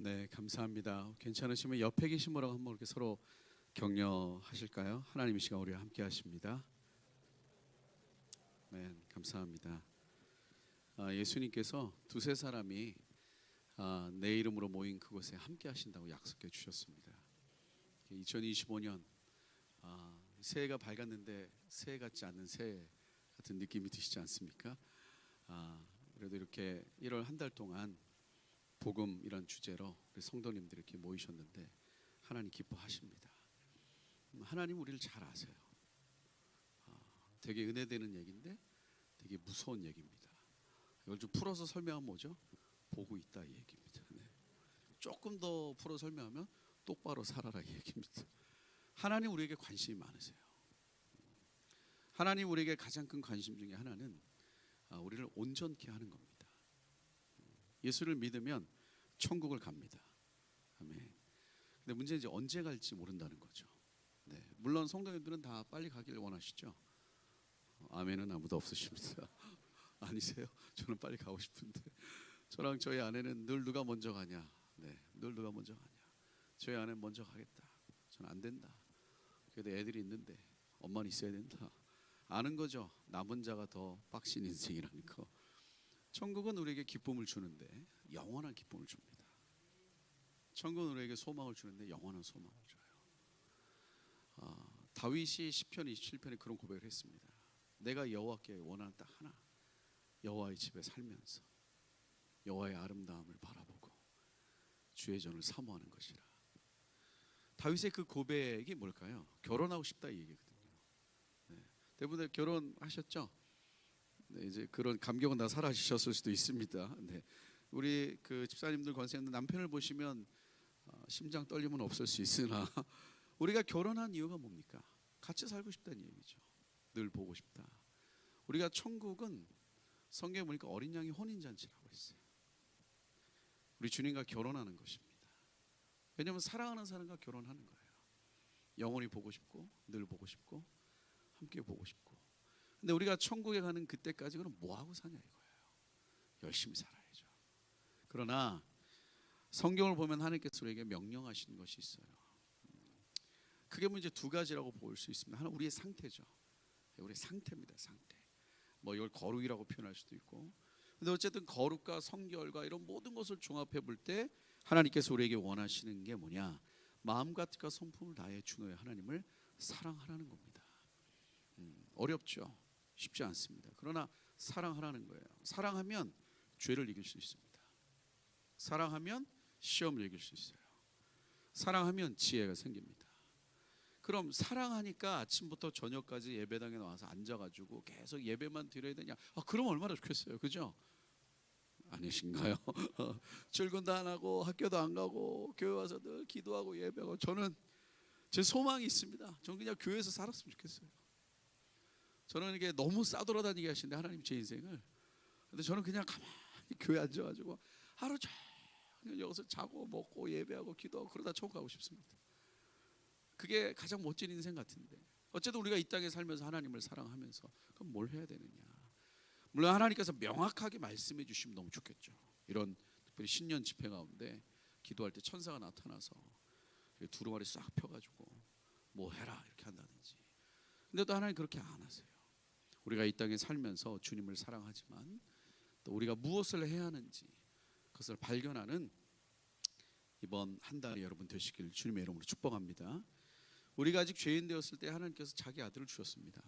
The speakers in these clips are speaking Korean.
네, 감사합니다. 괜찮으시면 옆에 계신 분하고 한번 이렇게 서로 격려하실까요? 하나님 이 시간 우리와 함께 하십니다. 네, 감사합니다. 예수님께서 두세 사람이 내 이름으로 모인 그곳에 함께 하신다고 약속해 주셨습니다. 2025년 새해가 밝았는데 새해 같지 않는 새해 같은 느낌이 드시지 않습니까? 그래도 이렇게 1월 한 달 동안 복음 이런 주제로 우리 성도님들이 이렇게 모이셨는데 하나님 기뻐하십니다. 하나님 우리를 잘 아세요. 되게 은혜되는 얘기인데 되게 무서운 얘기입니다. 이걸 좀 풀어서 설명하면 뭐죠? 보고 있다 이 얘기입니다. 네. 조금 더 풀어 설명하면 똑바로 살아라 이 얘기입니다. 하나님 우리에게 관심이 많으세요. 하나님 우리에게 가장 큰 관심 중에 하나는 우리를 온전케 하는 겁니다. 예수를 믿으면 천국을 갑니다. 아멘. 근데 문제는 이제 언제 갈지 모른다는 거죠. 네. 물론 성도님들은 다 빨리 가기를 원하시죠. 아멘은 아무도 없으십니다. 아니세요? 저는 빨리 가고 싶은데 저랑 저희 아내는 늘 누가 먼저 가냐. 네, 늘 누가 먼저 가냐. 저희 아내는 먼저 가겠다. 저는 안 된다. 그래도 애들이 있는데 엄마는 있어야 된다. 아는 거죠. 남은 자가 더 빡신 인생이라는 거. 천국은 우리에게 기쁨을 주는데 영원한 기쁨을 줍니다. 천국은 우리에게 소망을 주는데 영원한 소망을 줘요. 다윗이 시편 27편에 그런 고백을 했습니다. 내가 여호와께 원하는 딱 하나, 여호와의 집에 살면서 여호와의 아름다움을 바라보고 주의 전을 사모하는 것이라. 다윗의 그 고백이 뭘까요? 결혼하고 싶다 이 얘기거든요. 네. 대부분 결혼하셨죠? 네, 이제 그런 감격은 다 사라지셨을 수도 있습니다. 네. 우리 그 집사님들 권사님들 남편을 보시면 심장 떨림은 없을 수 있으나 우리가 결혼한 이유가 뭡니까? 같이 살고 싶다는 얘기죠. 늘 보고 싶다. 우리가 천국은 성경에 보니까 어린 양이 혼인잔치라고 했어요. 우리 주님과 결혼하는 것입니다. 왜냐하면 사랑하는 사람과 결혼하는 거예요. 영원히 보고 싶고 늘 보고 싶고 함께 보고 싶고. 근데 우리가 천국에 가는 그때까지 그럼 뭐하고 사냐 이거예요. 열심히 살아야죠. 그러나 성경을 보면 하나님께서 우리에게 명령하시는 것이 있어요. 그게 이제 두 가지라고 볼 수 있습니다. 하나 우리의 상태죠. 우리의 상태입니다. 상태. 뭐 이걸 거룩이라고 표현할 수도 있고. 근데 어쨌든 거룩과 성결과 이런 모든 것을 종합해 볼 때 하나님께서 우리에게 원하시는 게 뭐냐? 마음과 뜻과 성품을 다해 주 너의 하나님을 사랑하라는 겁니다. 어렵죠. 쉽지 않습니다. 그러나 사랑하라는 거예요. 사랑하면 죄를 이길 수 있습니다. 사랑하면 시험을 이길 수 있어요. 사랑하면 지혜가 생깁니다. 그럼 사랑하니까 아침부터 저녁까지 예배당에 나와서 앉아가지고 계속 예배만 드려야 되냐? 그럼 얼마나 좋겠어요. 그죠? 아니신가요? 출근도 안 하고 학교도 안 가고 교회 와서 늘 기도하고 예배하고. 저는 제 소망이 있습니다. 저는 그냥 교회에서 살았으면 좋겠어요. 저는 이게 너무 싸돌아다니게 하시는데 하나님 제 인생을. 근데 저는 그냥 가만히 교회 앉아가지고 하루 종일 여기서 자고 먹고 예배하고 기도하고 그러다 천국 가고 싶습니다. 그게 가장 멋진 인생 같은데 어쨌든 우리가 이 땅에 살면서 하나님을 사랑하면서 그럼 뭘 해야 되느냐. 물론 하나님께서 명확하게 말씀해 주시면 너무 좋겠죠. 이런 특별히 신년 집회 가운데 기도할 때 천사가 나타나서 두루마리 싹 펴가지고 뭐 해라 이렇게 한다든지. 근데 또 하나님 그렇게 안 하세요. 우리가 이 땅에 살면서 주님을 사랑하지만 또 우리가 무엇을 해야 하는지 그것을 발견하는 이번 한 달이 여러분 되시길 주님의 이름으로 축복합니다. 우리가 아직 죄인 되었을 때 하나님께서 자기 아들을 주셨습니다.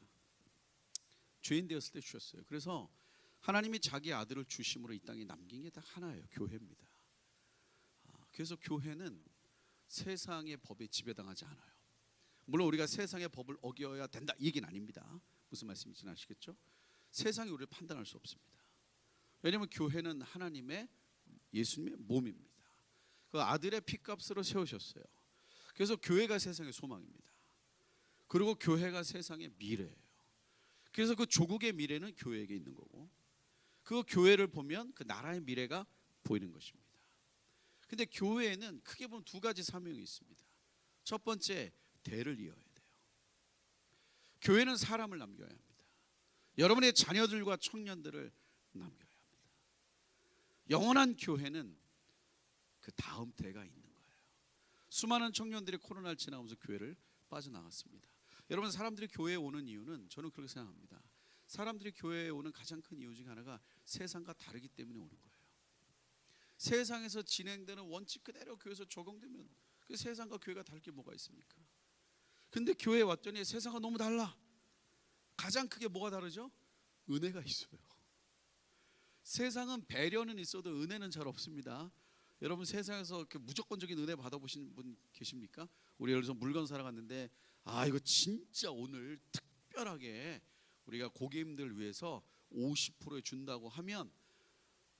죄인 되었을 때 주셨어요. 그래서 하나님이 자기 아들을 주심으로 이 땅에 남긴 게 딱 하나예요. 교회입니다. 그래서 교회는 세상의 법에 지배당하지 않아요. 물론 우리가 세상의 법을 어겨야 된다 이 얘기는 아닙니다. 무슨 말씀인지 아시겠죠? 세상이 우리를 판단할 수 없습니다. 왜냐하면 교회는 하나님의 예수님의 몸입니다. 그 아들의 피값으로 세우셨어요. 그래서 교회가 세상의 소망입니다. 그리고 교회가 세상의 미래예요. 그래서 그 조국의 미래는 교회에게 있는 거고 그 교회를 보면 그 나라의 미래가 보이는 것입니다. 근데 교회에는 크게 보면 두 가지 사명이 있습니다. 첫 번째, 대를 이어야 돼요. 교회는 사람을 남겨야 합니다. 여러분의 자녀들과 청년들을 남겨야 합니다. 영원한 교회는 그 다음 때가 있는 거예요. 수많은 청년들이 코로나를 지나면서 교회를 빠져나갔습니다. 여러분, 사람들이 교회에 오는 이유는 저는 그렇게 생각합니다. 사람들이 교회에 오는 가장 큰 이유 중에 하나가 세상과 다르기 때문에 오는 거예요. 세상에서 진행되는 원칙 그대로 교회에서 적용되면 그 세상과 교회가 다를 게 뭐가 있습니까? 근데 교회에 왔더니 세상과 너무 달라. 가장 크게 뭐가 다르죠? 은혜가 있어요. 세상은 배려는 있어도 은혜는 잘 없습니다. 여러분, 세상에서 무조건적인 은혜 받아보신 분 계십니까? 우리 예를 들어서 물건 사러 갔는데 이거 진짜 오늘 특별하게 우리가 고객님들 위해서 50% 준다고 하면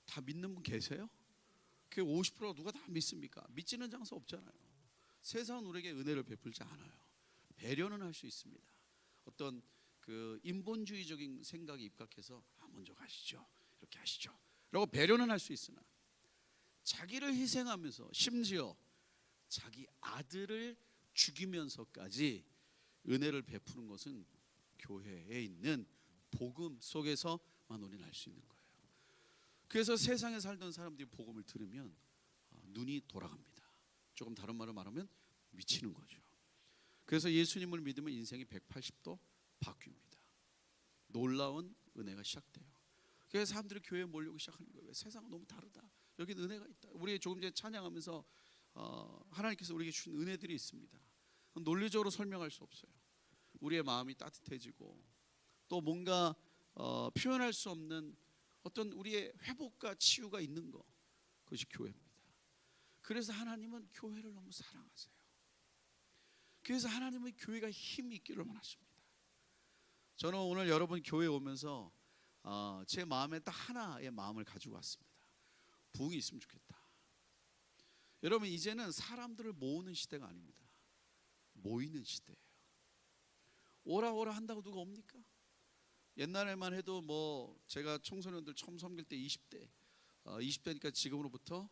다 믿는 분 계세요? 그 50%가 누가 다 믿습니까? 믿지는 장사 없잖아요. 세상은 우리에게 은혜를 베풀지 않아요. 배려는 할 수 있습니다. 어떤 그 인본주의적인 생각이 입각해서 먼저 가시죠, 이렇게 하시죠 라고 배려는 할 수 있으나 자기를 희생하면서 심지어 자기 아들을 죽이면서까지 은혜를 베푸는 것은 교회에 있는 복음 속에서만 우리는 알 수 있는 거예요. 그래서 세상에 살던 사람들이 복음을 들으면 눈이 돌아갑니다. 조금 다른 말로 말하면 미치는 거죠. 그래서 예수님을 믿으면 인생이 180도 바뀝니다. 놀라운 은혜가 시작돼요. 그래서 사람들이 교회에 몰려오기 시작하는 거예요. 왜? 세상은 너무 다르다. 여기는 은혜가 있다. 우리 조금 전에 찬양하면서 하나님께서 우리에게 주신 은혜들이 있습니다. 논리적으로 설명할 수 없어요. 우리의 마음이 따뜻해지고 또 뭔가 표현할 수 없는 어떤 우리의 회복과 치유가 있는 것, 그것이 교회입니다. 그래서 하나님은 교회를 너무 사랑하세요. 그래서 하나님은 교회가 힘이 있기를 원하십니다. 저는 오늘 여러분 교회에 오면서 제 마음에 딱 하나의 마음을 가지고 왔습니다. 부흥이 있으면 좋겠다. 여러분, 이제는 사람들을 모으는 시대가 아닙니다. 모이는 시대예요. 오라 오라 한다고 누가 옵니까? 옛날에만 해도 뭐 제가 청소년들 처음 섬길 때 20대니까 지금으로부터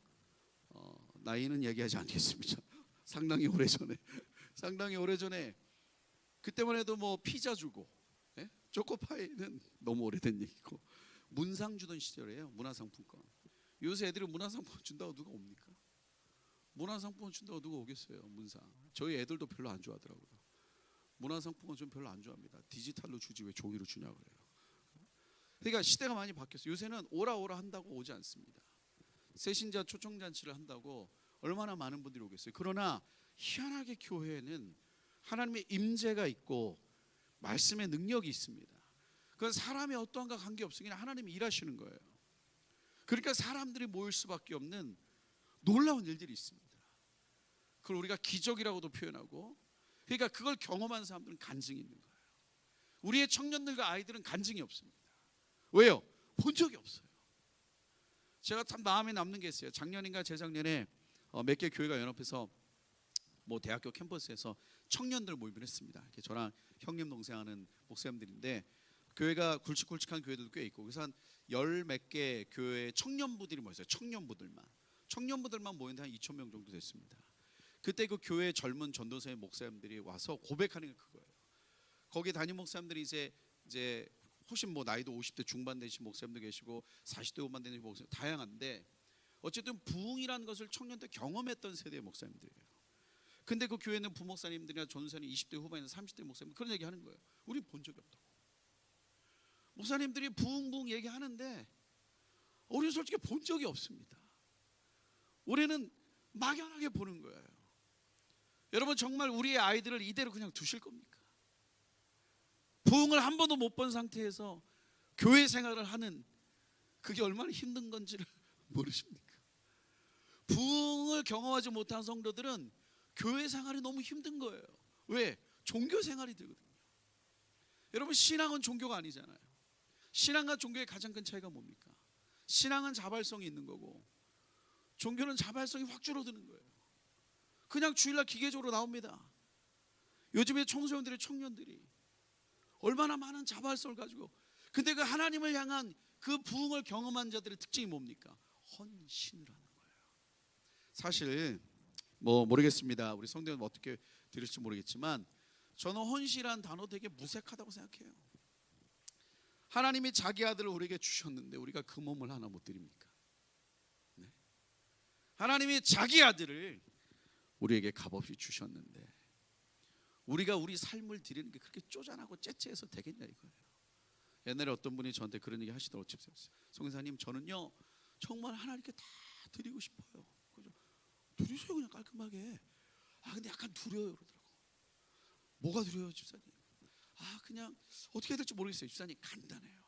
나이는 얘기하지 않겠습니다. 상당히 오래전에 그때만 해도 뭐 피자 주고 초코파이는 너무 오래된 얘기고 문상 주던 시절이에요. 문화상품권. 요새 애들이 문화상품권 준다고 누가 옵니까? 문화상품권 준다고 누가 오겠어요? 문상. 저희 애들도 별로 안 좋아하더라고요. 문화상품권 좀 별로 안 좋아합니다. 디지털로 주지 왜 종이로 주냐 그래요. 그러니까 시대가 많이 바뀌었어요. 요새는 오라 한다고 오지 않습니다. 새신자 초청잔치를 한다고 얼마나 많은 분들이 오겠어요. 그러나 희한하게 교회에는 하나님의 임재가 있고 말씀의 능력이 있습니다. 그건 사람의 어떠한가 관계없이 그냥 하나님이 일하시는 거예요. 그러니까 사람들이 모일 수밖에 없는 놀라운 일들이 있습니다. 그걸 우리가 기적이라고도 표현하고, 그러니까 그걸 경험한 사람들은 간증이 있는 거예요. 우리의 청년들과 아이들은 간증이 없습니다. 왜요? 본 적이 없어요. 제가 참 마음에 남는 게 있어요. 작년인가 재작년에 몇 개 교회가 연합해서 뭐 대학교 캠퍼스에서 청년들 모임을 했습니다. 이렇게 저랑 형님 동생 하는 목사님들인데 교회가 굵직굵직한 교회들도 꽤 있고, 그래서 한 열 몇 개 교회 청년부들이 모였어요. 청년부들만 모였는데 한 2,000명 정도 됐습니다. 그때 그 교회 젊은 전도사의 목사님들이 와서 고백하는 게 그거예요. 거기 담임 목사님들이 이제 훨씬 뭐 나이도 50대 중반 되신 목사님도 계시고 40대 후반 되신 목사님 다양한데, 어쨌든 부흥이라는 것을 청년 때 경험했던 세대의 목사님들이에요. 근데 그 교회는 부목사님들이나 전도사님 20대 후반이나 30대 목사님 그런 얘기 하는 거예요. 우리 본 적이 없다고. 목사님들이 부흥 얘기하는데 우리는 솔직히 본 적이 없습니다. 우리는 막연하게 보는 거예요. 여러분, 정말 우리의 아이들을 이대로 그냥 두실 겁니까? 부흥을 한 번도 못 본 상태에서 교회 생활을 하는 그게 얼마나 힘든 건지를 모르십니까? 부흥을 경험하지 못한 성도들은 교회 생활이 너무 힘든 거예요. 왜? 종교 생활이 되거든요. 여러분, 신앙은 종교가 아니잖아요. 신앙과 종교의 가장 큰 차이가 뭡니까? 신앙은 자발성이 있는 거고 종교는 자발성이 확 줄어드는 거예요. 그냥 주일날 기계적으로 나옵니다. 요즘에 청년들이 얼마나 많은 자발성을 가지고, 근데 그 하나님을 향한 그 부흥을 경험한 자들의 특징이 뭡니까? 헌신을 하는 거예요. 사실 뭐 모르겠습니다. 우리 성도님 어떻게 들을지 모르겠지만 저는 헌신이라는 단어 되게 무색하다고 생각해요. 하나님이 자기 아들을 우리에게 주셨는데 우리가 그 몸을 하나 못 드립니까? 네? 하나님이 자기 아들을 우리에게 값없이 주셨는데 우리가 우리 삶을 드리는 게 그렇게 쪼잔하고 째째해서 되겠냐 이거예요. 옛날에 어떤 분이 저한테 그런 얘기 하시더라고요. 송사님, 저는요 정말 하나님께 다 드리고 싶어요. 그죠? 드리세요 그냥 깔끔하게. 근데 약간 두려워요 그러더라고. 뭐가 두려워요 집사님? 그냥 어떻게 해야 될지 모르겠어요. 집사님, 간단해요.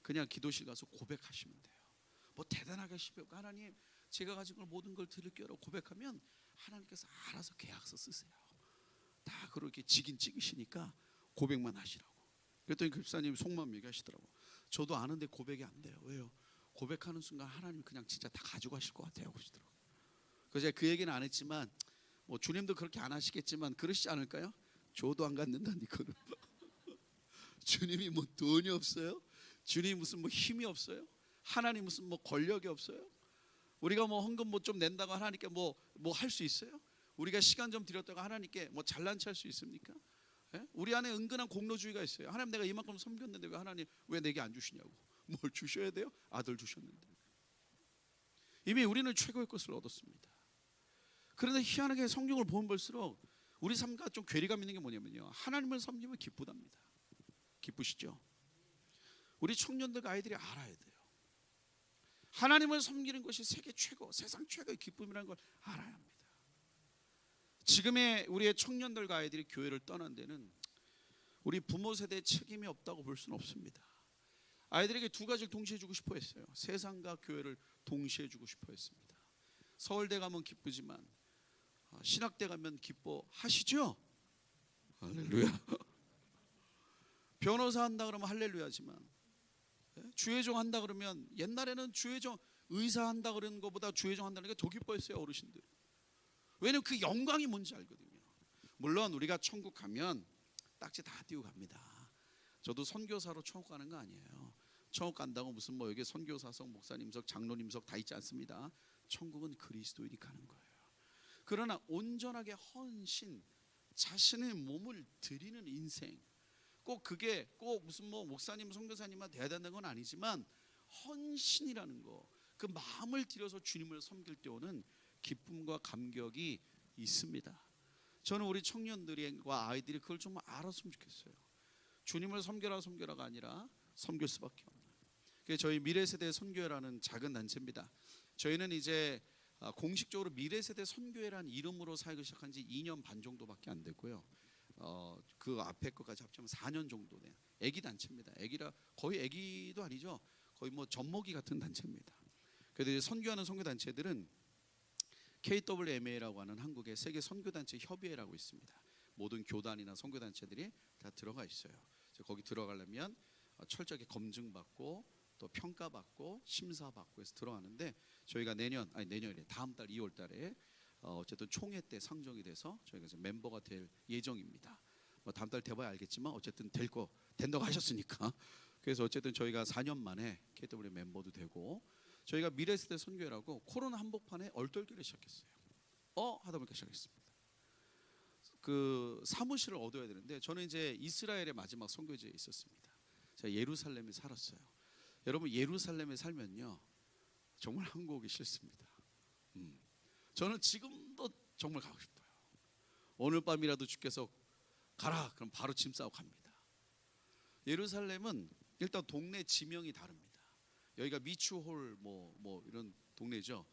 그냥 기도실 가서 고백하시면 돼요. 뭐 대단하게 싶어요. 하나님, 제가 가진 걸 모든 걸 드릴게요라고 고백하면 하나님께서 알아서 계약서 쓰세요. 다 그렇게 직인 찍으시니까 고백만 하시라고. 그랬더니 그 집사님 속마음 얘기하시더라고. 저도 아는데 고백이 안 돼요. 왜요? 고백하는 순간 하나님 그냥 진짜 다 가지고 가실 것 같아요 그러시더라고. 그래서 제가 그 얘기는 안 했지만 뭐 주님도 그렇게 안 하시겠지만 그러시지 않을까요? 저도 안 갖는다니까요. 주님이 뭐 돈이 없어요? 주님이 무슨 뭐 힘이 없어요? 하나님 무슨 뭐 권력이 없어요? 우리가 뭐 헌금 뭐 좀 낸다고 하나님께 뭐 할 수 있어요? 우리가 시간 좀 드렸다고 하나님께 뭐 잘난 체 할 수 있습니까? 예? 우리 안에 은근한 공로주의가 있어요. 하나님, 내가 이만큼 섬겼는데 왜 하나님 왜 내게 안 주시냐고. 뭘 주셔야 돼요? 아들 주셨는데. 이미 우리는 최고의 것을 얻었습니다. 그런데 희한하게 성경을 보면 볼수록 우리 삶과 좀 괴리감 있는 게 뭐냐면요, 하나님을 섬기면 기쁘답니다. 기쁘시죠? 우리 청년들과 아이들이 알아야 돼요. 하나님을 섬기는 것이 세계 최고, 세상 최고의 기쁨이라는 걸 알아야 합니다. 지금의 우리의 청년들과 아이들이 교회를 떠난 데는 우리 부모 세대의 책임이 없다고 볼 수는 없습니다. 아이들에게 두 가지를 동시에 주고 싶어 했어요. 세상과 교회를 동시에 주고 싶어 했습니다. 서울대 가면 기쁘지만 신학대 가면 기뻐하시죠? 할렐루야. 변호사 한다 그러면 할렐루야지만 주혜종 한다 그러면, 옛날에는 주혜종 의사 한다 그러는 것보다 주혜종 한다는 게 더 기뻐했어요 어르신들. 왜냐면 그 영광이 뭔지 알거든요. 물론 우리가 천국 가면 딱지 다 띄우고 갑니다. 저도 선교사로 천국 가는 거 아니에요. 천국 간다고 무슨 뭐 여기 선교사석, 목사님석, 장로님석 다 있지 않습니다. 천국은 그리스도인이 가는 거예요. 그러나 온전하게 헌신, 자신의 몸을 드리는 인생, 꼭 그게 꼭 무슨 뭐 목사님, 선교사님만 돼야 된다는 건 아니지만 헌신이라는 거, 그 마음을 들여서 주님을 섬길 때 오는 기쁨과 감격이 있습니다. 저는 우리 청년들과 아이들이 그걸 좀 알았으면 좋겠어요. 주님을 섬겨라가 아니라 섬길 수밖에 없는. 그래서 저희 미래세대 선교회라는 작은 단체입니다. 저희는 이제 공식적으로 미래세대 선교회라는 이름으로 사역을 시작한 지 2년 반 정도밖에 안 됐고요. 그 앞에 것까지 합치면 4년 정도 된 애기 단체입니다. 애기라 거의 애기도 아니죠. 거의 뭐 젖먹이 같은 단체입니다. 그래서 이제 선교하는 선교 단체들은 KWMA라고 하는 한국의 세계 선교단체 협의회라고 있습니다. 모든 교단이나 선교단체들이 다 들어가 있어요. 그래서 거기 들어가려면 철저하게 검증받고 또 평가받고 심사받고 해서 들어가는데, 저희가 내년이래, 다음 달 2월 달에 어쨌든 총회 때 상정이 돼서 저희가 이제 멤버가 될 예정입니다. 뭐 다음 달 돼봐야 알겠지만 어쨌든 된다고 하셨으니까. 그래서 어쨌든 저희가 4년 만에 KW 멤버도 되고, 저희가 미래세대 선교회라고 코로나 한복판에 얼떨결에 시작했어요. 하다 보니까 시작했습니다. 그 사무실을 얻어야 되는데, 저는 이제 이스라엘의 마지막 선교지에 있었습니다. 제가 예루살렘에 살았어요. 여러분, 예루살렘에 살면요 정말 한국 오기 싫습니다. 저는 지금도 정말 가고 싶어요. 오늘 밤이라도 주께서 가라 그럼 바로 짐 싸고 갑니다. 예루살렘은 일단 동네 지명이 다릅니다. 여기가 미추홀 뭐 이런 동네죠.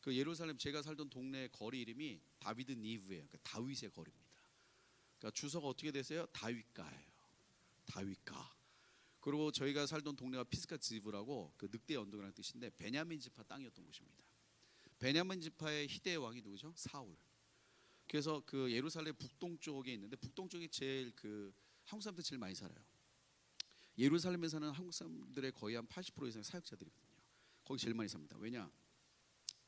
그 예루살렘 제가 살던 동네 거리 이름이 다비드 니브예요. 그러니까 다윗의 거리입니다. 그러니까 주소가 어떻게 되세요? 다윗가예요. 다윗가. 그리고 저희가 살던 동네가 피스가 지브라고 그 늑대 언덕이라는 뜻인데 베냐민 지파 땅이었던 곳입니다. 베냐민 지파의 희대의 왕이 누구죠? 사울. 그래서 그 예루살렘 북동쪽에 있는데, 북동쪽이 제일 그 한국 사람들 제일 많이 살아요. 예루살렘에 사는 한국 사람들의 거의 한 80% 이상의 사역자들이거든요. 거기 제일 많이 삽니다. 왜냐?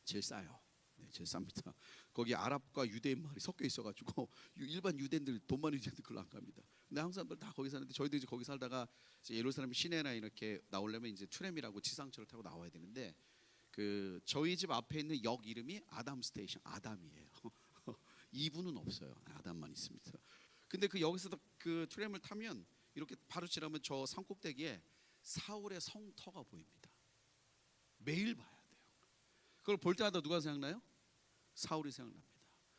제일 싸요. 네, 제일 쌉니다. 거기 아랍과 유대인 말이 섞여 있어가지고 일반 유대인들, 돈 많은 유대인들 그걸로 안 갑니다. 근데 한국 사람들 다 거기 사는데, 저희도 이제 거기 살다가 이제 예루살렘 시내나 이렇게 나오려면 이제 트램이라고 지상철을 타고 나와야 되는데, 그 저희 집 앞에 있는 역 이름이 아담 스테이션, 아담이에요. 이분은 없어요. 아담만 있습니다. 근데 그 여기서 그 트램을 타면 이렇게 바로 지나면 저 산꼭대기에 사울의 성터가 보입니다. 매일 봐야 돼요. 그걸 볼 때마다 누가 생각나요? 사울이 생각납니다.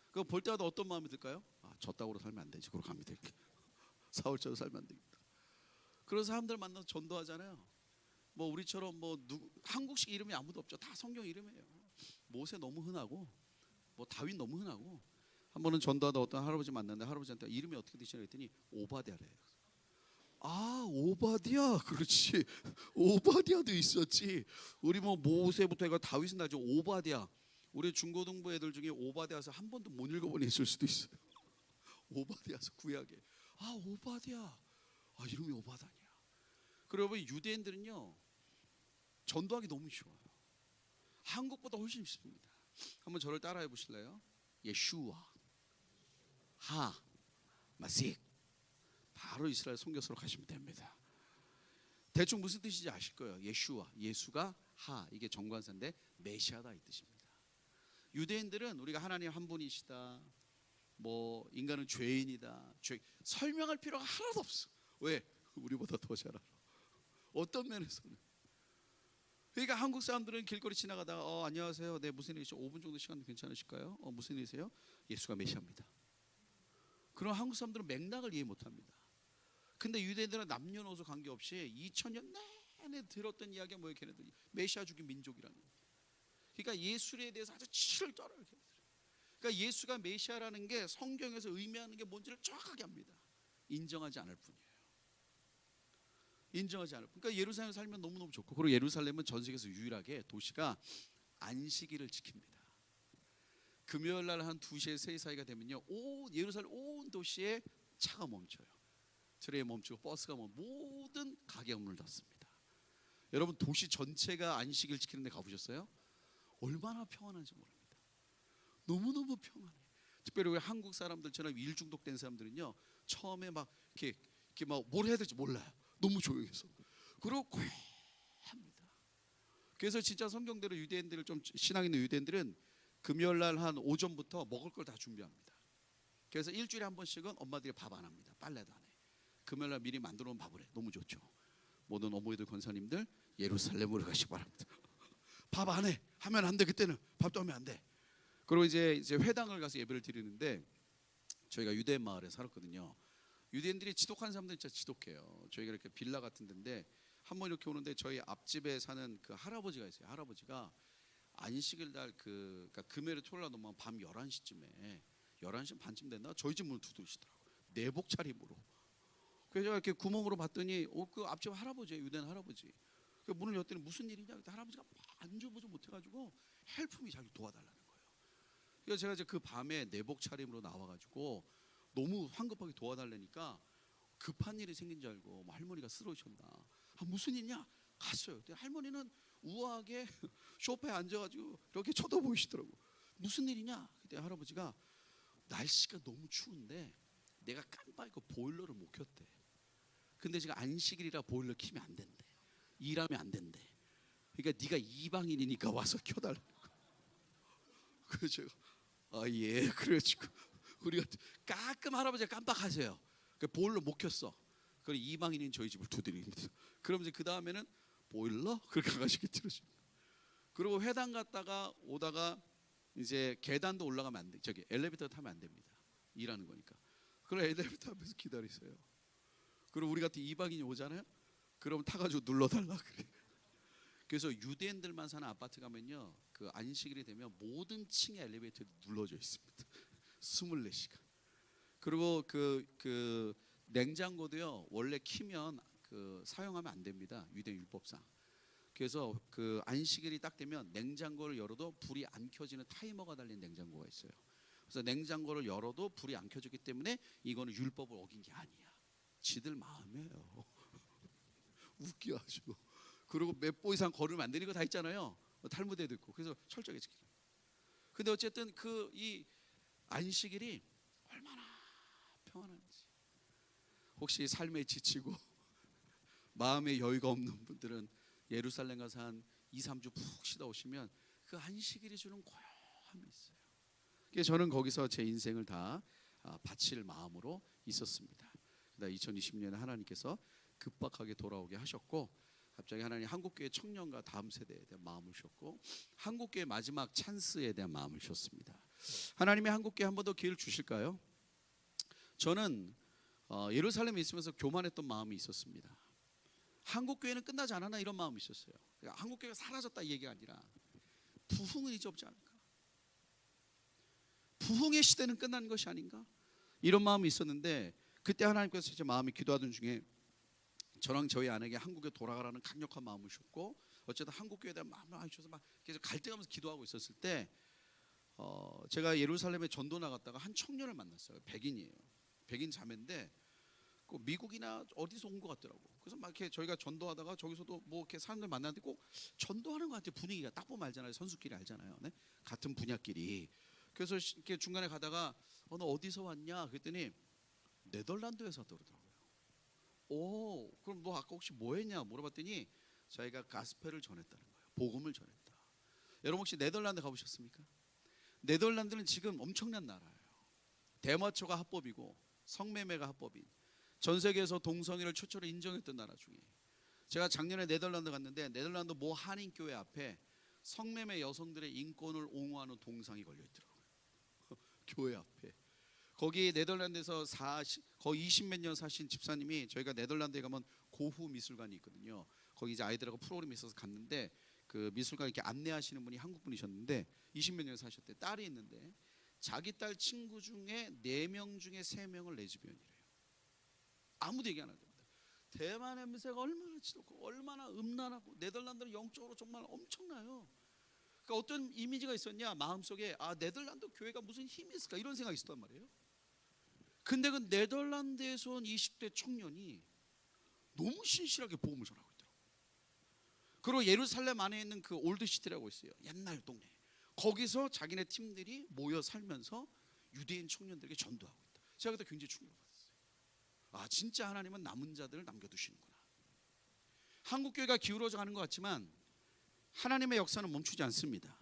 그거 볼 때마다 어떤 마음이 들까요? 저 따구로 살면 안 되지. 그러고 갑니다. 이렇게. 사울처럼 살면 안 됩니다. 그런 사람들 만나서 전도하잖아요. 뭐 우리처럼 뭐 한국식 이름이 아무도 없죠. 다 성경 이름이에요. 모세 너무 흔하고 뭐 다윗 너무 흔하고, 한 번은 전도하다 어떤 할아버지 만났는데 할아버지한테 이름이 어떻게 되시냐 했더니 오바댜래요. 오바댜. 그렇지. 오바댜도 있었지. 우리 뭐 모세부터 해가 다윗은 나죠. 오바댜. 우리 중고등부 애들 중에 오바댜서 한 번도 못 읽어본 애 있을 수도 있어요. 오바댜서 구약에. 오바댜. 이름이 오바다냐. 그리고 유대인들은요 전도하기 너무 쉬워요. 한국보다 훨씬 쉽습니다. 한번 저를 따라해 보실래요? 예슈아, 하, 마식. 바로 이스라엘 선교사로 가시면 됩니다. 대충 무슨 뜻인지 아실 거예요. 예슈아, 예수가 하, 이게 정관사인데 메시아다 이 뜻입니다. 유대인들은 우리가 하나님 한 분이시다, 뭐 인간은 죄인이다, 설명할 필요가 하나도 없어. 왜? 우리보다 더 잘 알아. 어떤 면에서는. 그러니까 한국 사람들은 길거리 지나가다가 안녕하세요, 네 무슨 일이시죠? 5분 정도 시간 괜찮으실까요? 무슨 일이세요? 예수가 메시아입니다. 그럼 한국 사람들은 맥락을 이해 못합니다. 근데 유대인들은 남녀노소 관계없이 2000년 내내 들었던 이야기가 뭐예요? 걔네들 메시아 죽인 민족이라는. 그러니까 예수에 대해서 아주 치를 떨어요. 그러니까 예수가 메시아라는 게 성경에서 의미하는 게 뭔지를 정확하게 압니다. 인정하지 않을 뿐이에요. 인정하지 않을 뿐. 그러니까 예루살렘에 살면 너무너무 좋고, 그리고 예루살렘은 전 세계에서 유일하게 도시가 안식일을 지킵니다. 금요일 날 한 2시에 3시 사이가 되면요, 예루살렘 온 도시에 차가 멈춰요. 트레인 멈추고 버스가 모든 가게가 문을 닫습니다. 여러분 도시 전체가 안식일 지키는 데 가보셨어요? 얼마나 평안한지 모릅니다. 너무너무 평안해. 특별히 우리 한국 사람들처럼 일 중독된 사람들은요 처음에 막 이렇게 막 뭘 해야 될지 몰라요. 너무 조용해서. 그리고 쾌합니다. 그래서 진짜 성경대로 유대인들을 좀 신앙 있는 유대인들은 금요일 날 한 오전부터 먹을 걸 다 준비합니다. 그래서 일주일에 한 번씩은 엄마들이 밥 안 합니다. 빨래도 안 해. 금요일 날 미리 만들어 놓은 밥을 해. 너무 좋죠. 모든 어머니들 권사님들 예루살렘으로 가시기 바랍니다. 밥 안 해. 하면 안 돼. 그때는 밥도 하면 안 돼. 그리고 이제 회당을 가서 예배를 드리는데, 저희가 유대인 마을에 살았거든요. 유대인들이 지독한 사람들 진짜 지독해요. 저희가 이렇게 빌라 같은 데인데 한 번 이렇게 오는데 저희 앞집에 사는 그 할아버지가 있어요. 할아버지가 안식일 날 그러니까 금요일에 토요일 날 넘어가면 밤 11시쯤에 11시 반쯤 됐나 저희 집 문을 두드리시더라고요. 내복 차림으로. 그래서 제가 이렇게 구멍으로 봤더니 그 앞집 할아버지예요. 유대인 할아버지. 그 문을 열더니 무슨 일이냐? 그때 할아버지가 안주부주 못해가지고 헬품이 자기 도와달라는 거예요. 그래서 제가 이제 그 밤에 내복 차림으로 나와가지고 너무 황급하게 도와달라니까 급한 일이 생긴 줄 알고 뭐 할머니가 쓰러지셨나, 무슨 일이냐 갔어요. 근데 할머니는 우아하게 소파에 앉아가지고 이렇게 쳐다보시더라고. 무슨 일이냐? 그때 할아버지가 날씨가 너무 추운데 내가 깜빡이고 보일러를 못 켰대. 근데 지금 안식일이라 보일러 키면 안 된대. 일하면 안 된대. 그러니까 네가 이방인이니까 와서 켜달라고. 그래서 제가 예, 그래가지고 우리가 가끔 할아버지가 깜빡하세요. 그 보일러 못 켰어. 그럼 이방인인 저희 집을 두드립니다. 그럼 이제 그 다음에는 보일러 그렇게 가가지고 들어줍니다. 그리고 회당 갔다가 오다가 이제 계단도 올라가면 안 돼. 저기 엘리베이터 타면 안 됩니다. 일하는 거니까. 그럼 엘리베이터 앞에서 기다리세요. 그리고 우리 같은 이방인이 오잖아요. 그럼 타가지고 눌러달라 그래. 그래서 유대인들만 사는 아파트 가면요, 그 안식일이 되면 모든 층에 엘리베이터에 눌러져 있습니다. 24시간. 그리고 그 냉장고도요 원래 키면 그 사용하면 안 됩니다. 유대 율법상. 그래서 그 안식일이 딱 되면 냉장고를 열어도 불이 안 켜지는 타이머가 달린 냉장고가 있어요. 그래서 냉장고를 열어도 불이 안 켜졌기 때문에 이거는 율법을 어긴 게 아니야. 지들 마음이에요. 웃겨 아주. 그리고 몇 보 이상 걸으면 안 되는 거 다 있잖아요. 탈무드에도 있고. 그래서 철저하게 지키는. 근데 어쨌든 그 이 안식일이 얼마나 평안한지. 혹시 삶에 지치고 마음에 여유가 없는 분들은 예루살렘 가서 한 2, 3주 푹 쉬다 오시면 그 안식일이 주는 고요함이 있어요. 그래서 저는 거기서 제 인생을 다 바칠 마음으로 있었습니다. 2020년에 하나님께서 급박하게 돌아오게 하셨고, 갑자기 하나님 한국교회 청년과 다음 세대에 대한 마음을 주셨고, 한국교회 마지막 찬스에 대한 마음을 주셨습니다. 하나님의 한국교회 한 번 더 기회를 주실까요? 저는 예루살렘에 있으면서 교만했던 마음이 있었습니다. 한국교회는 끝나지 않았나 이런 마음이 있었어요. 한국교회가 사라졌다 이 얘기가 아니라 부흥은 이제 없지 않을까, 부흥의 시대는 끝난 것이 아닌가, 이런 마음이 있었는데, 그때 하나님께서 제 마음이 기도하던 중에 저랑 저희 아내에게 한국에 돌아가라는 강력한 마음을 주셨고, 어쨌든 한국교회에 대한 마음을 주셔서 막 계속 갈등하면서 기도하고 있었을 때 제가 예루살렘에 전도 나갔다가 한 청년을 만났어요. 백인이에요. 백인 자매인데 그 미국이나 어디서 온 것 같더라고. 그래서 막 이렇게 저희가 전도하다가 저기서도 뭐 이렇게 사람들 만나는데 꼭 전도하는 것 같아요. 분위기가 딱 보면 알잖아요. 선수끼리 알잖아요. 네? 같은 분야끼리. 그래서 이렇게 중간에 가다가 너 어디서 왔냐 그랬더니 네덜란드에서 왔더라고요. 오, 그럼 너 아까 혹시 뭐 했냐 물어봤더니 자기가 가스펠을 전했다는 거예요. 복음을 전했다. 여러분 혹시 네덜란드 가보셨습니까? 네덜란드는 지금 엄청난 나라예요. 대마초가 합법이고 성매매가 합법인, 전 세계에서 동성애를 최초로 인정했던 나라 중에, 제가 작년에 네덜란드 갔는데 네덜란드 모 한인교회 앞에 성매매 여성들의 인권을 옹호하는 동상이 걸려 있더라고요. 교회 앞에. 거기 네덜란드에서 거의 20몇 년 사신 집사님이, 저희가 네덜란드에 가면 고후 미술관이 있거든요. 거기 이제 아이들하고 프로그램이 있어서 갔는데 그 미술관 이렇게 안내하시는 분이 한국 분이셨는데 20몇 년 사셨대. 딸이 있는데 자기 딸 친구 중에 4명 중에 3명을 레즈비언이래요. 아무도 얘기 안 합니다. 대만 냄새가 얼마나 지독하고 얼마나 음란하고, 네덜란드는 영적으로 정말 엄청나요. 그러니까 어떤 이미지가 있었냐, 마음속에 네덜란드 교회가 무슨 힘이 있을까 이런 생각이 있었단 말이에요. 근데 그 네덜란드에서 온 20대 청년이 너무 신실하게 복음을 전하고 있더라고요. 그리고 예루살렘 안에 있는 그 올드시티라고 있어요. 옛날 동네. 거기서 자기네 팀들이 모여 살면서 유대인 청년들에게 전도하고 있다. 제가 그때 굉장히 충격을 받았어요. 진짜 하나님은 남은 자들을 남겨두시는구나. 한국교회가 기울어져 가는 것 같지만 하나님의 역사는 멈추지 않습니다.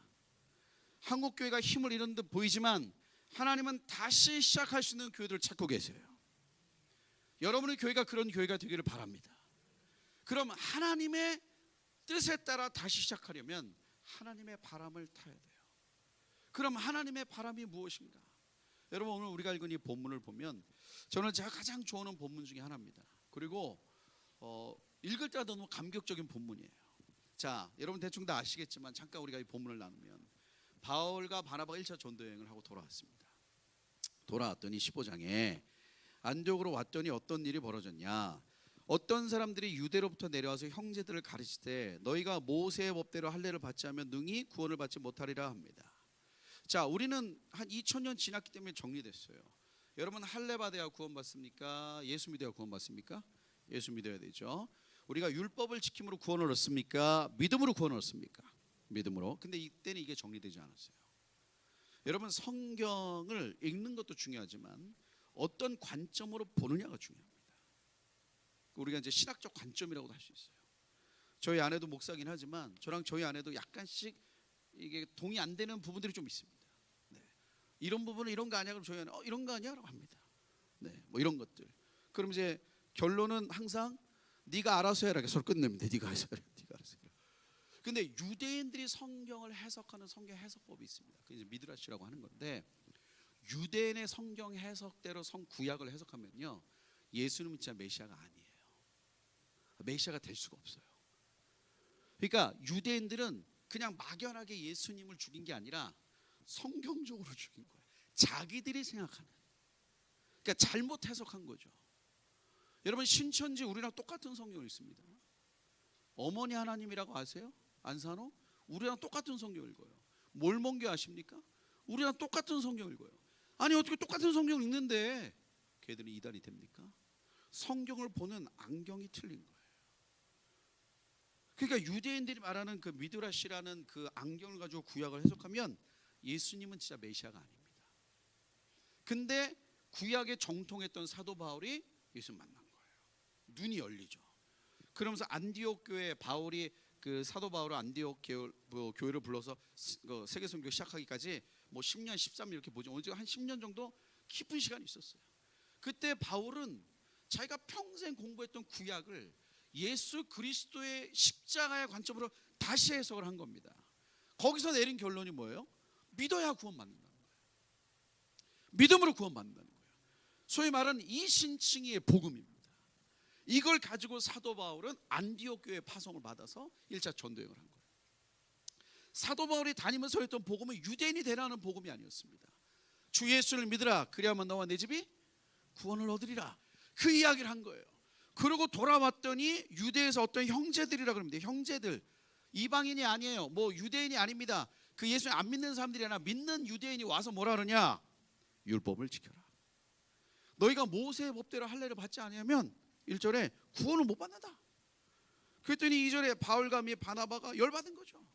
한국교회가 힘을 잃은 듯 보이지만 하나님은 다시 시작할 수 있는 교회들을 찾고 계세요. 여러분의 교회가 그런 교회가 되기를 바랍니다. 그럼 하나님의 뜻에 따라 다시 시작하려면 하나님의 바람을 타야 돼요. 그럼 하나님의 바람이 무엇인가? 여러분 오늘 우리가 읽은 이 본문을 보면 저는 제가 가장 좋아하는 본문 중에 하나입니다. 그리고 읽을 때마다 너무 감격적인 본문이에요. 자, 여러분 대충 다 아시겠지만 잠깐 우리가 이 본문을 나누면 바울과 바나바가 1차 전도 여행을 하고 돌아왔습니다. 돌아왔더니 15장에 안디옥으로 왔더니 어떤 일이 벌어졌냐? 어떤 사람들이 유대로부터 내려와서 형제들을 가르치되 너희가 모세의 법대로 할례를 받지 않으면 능히 구원을 받지 못하리라 합니다. 자, 우리는 한 2000년 지났기 때문에 정리됐어요. 여러분 할례 받아야 구원받습니까? 예수 믿어야 구원받습니까? 예수 믿어야 되죠. 우리가 율법을 지킴으로 구원을 얻습니까? 믿음으로 구원을 얻습니까? 믿음으로. 근데 이때는 이게 정리되지 않았어요. 여러분 성경을 읽는 것도 중요하지만 어떤 관점으로 보느냐가 중요합니다. 우리가 이제 신학적 관점이라고도 할 수 있어요. 저희 아내도 목사긴 하지만 저랑 저희 아내도 약간씩 이게 동의 안 되는 부분들이 좀 있습니다. 네. 이런 부분은 이런 거 아니야? 그럼 저희 아내 이런 거 아니야? 라고 합니다. 네, 뭐 이런 것들. 그럼 이제 결론은 항상 네가 알아서 해라. 서로 끝냅니다. 네가 알아서 해라. 네가 알아서 해라. 근데 유대인들이 성경을 해석하는 성경 해석법이 있습니다. 그게 이제 미드라시라고 하는 건데, 유대인의 성경 해석대로 구약을 해석하면요, 예수님은 진짜 메시아가 아니에요. 메시아가 될 수가 없어요. 그러니까 유대인들은 그냥 막연하게 예수님을 죽인 게 아니라 성경적으로 죽인 거예요. 자기들이 생각하는. 그러니까 잘못 해석한 거죠. 여러분 신천지 우리랑 똑같은 성경을 읽습니다. 어머니 하나님이라고 아세요? 안산호? 우리랑 똑같은 성경 읽어요. 몰몬교 아십니까? 우리랑 똑같은 성경 읽어요. 아니 어떻게 똑같은 성경 읽는데 걔들은 이단이 됩니까? 성경을 보는 안경이 틀린 거예요. 그러니까 유대인들이 말하는 그 미드라시라는 그 안경을 가지고 구약을 해석하면 예수님은 진짜 메시아가 아닙니다. 근데 구약에 정통했던 사도 바울이 예수 만난 거예요. 눈이 열리죠. 그러면서 안디옥 교회 바울이 그 사도 바울을 안디옥 교회를 불러서 세계 선교 시작하기까지 뭐 10년 13년 이렇게 보죠. 한 10년 정도 깊은 시간이 있었어요. 그때 바울은 자기가 평생 공부했던 구약을 예수 그리스도의 십자가의 관점으로 다시 해석을 한 겁니다. 거기서 내린 결론이 뭐예요? 믿어야 구원받는다는 거예요. 믿음으로 구원받는다는 거예요. 소위 말하는 이신칭의의 복음입니다. 이걸 가지고 사도 바울은 안디옥 교회 파송을 받아서 1차 전도여행을 한 거예요. 사도 바울이 다니면서 했던 복음은 유대인이 되라는 복음이 아니었습니다. 주 예수를 믿으라 그리하면 너와 내 집이 구원을 얻으리라, 그 이야기를 한 거예요. 그리고 돌아왔더니 유대에서 어떤 형제들이라 그럽니다. 형제들, 이방인이 아니에요. 뭐 유대인이 아닙니다. 그 예수 안 믿는 사람들이 아니라 믿는 유대인이 와서 뭐라 그러냐, 율법을 지켜라. 너희가 모세의 법대로 할례를 받지 않으면 1절에 구원을 못 받는다. 그랬더니 2절에 바울과 및 바나바가 열받은 거죠.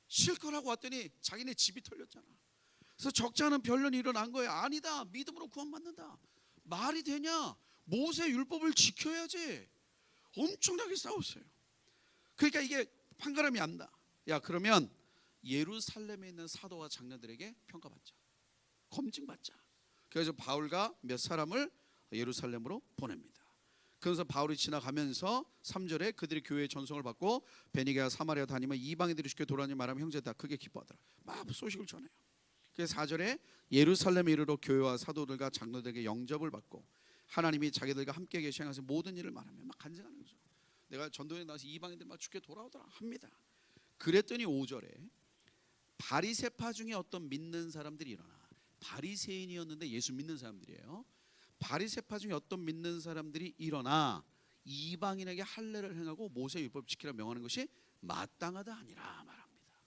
실컷 하고 왔더니 자기네 집이 털렸잖아. 그래서 적지 않은 변론이 일어난 거예요. 아니다, 믿음으로 구원받는다. 말이 되냐, 모세 율법을 지켜야지. 엄청나게 싸웠어요. 그러니까 이게 판가름이 안다. 야, 그러면 예루살렘에 있는 사도와 장로들에게 평가받자, 검증받자. 그래서 바울과 몇 사람을 예루살렘으로 보냅니다. 그래서 바울이 지나가면서 3절에 그들이 교회의 전송을 받고 베니게와 사마리아 다니며 이방인들이 쉽게 돌아다니며 말하면 형제들 다 크게 기뻐하더라. 막 소식을 전해요. 그래서 4절에 예루살렘에 이르러 교회와 사도들과 장로들에게 영접을 받고 하나님이 자기들과 함께 계시 행하신 모든 일을 말하며 막 간증하는 거죠. 내가 전도에 나와서 이방인들 막 죽게 돌아오더라 합니다. 그랬더니 5절에 바리새파 중에 어떤 믿는 사람들이 일어나. 바리새인이었는데 예수 믿는 사람들이에요. 바리새파 중에 어떤 믿는 사람들이 일어나 이방인에게 할례를 행하고 모세 율법 지키라 명하는 것이 마땅하다 아니라 말합니다.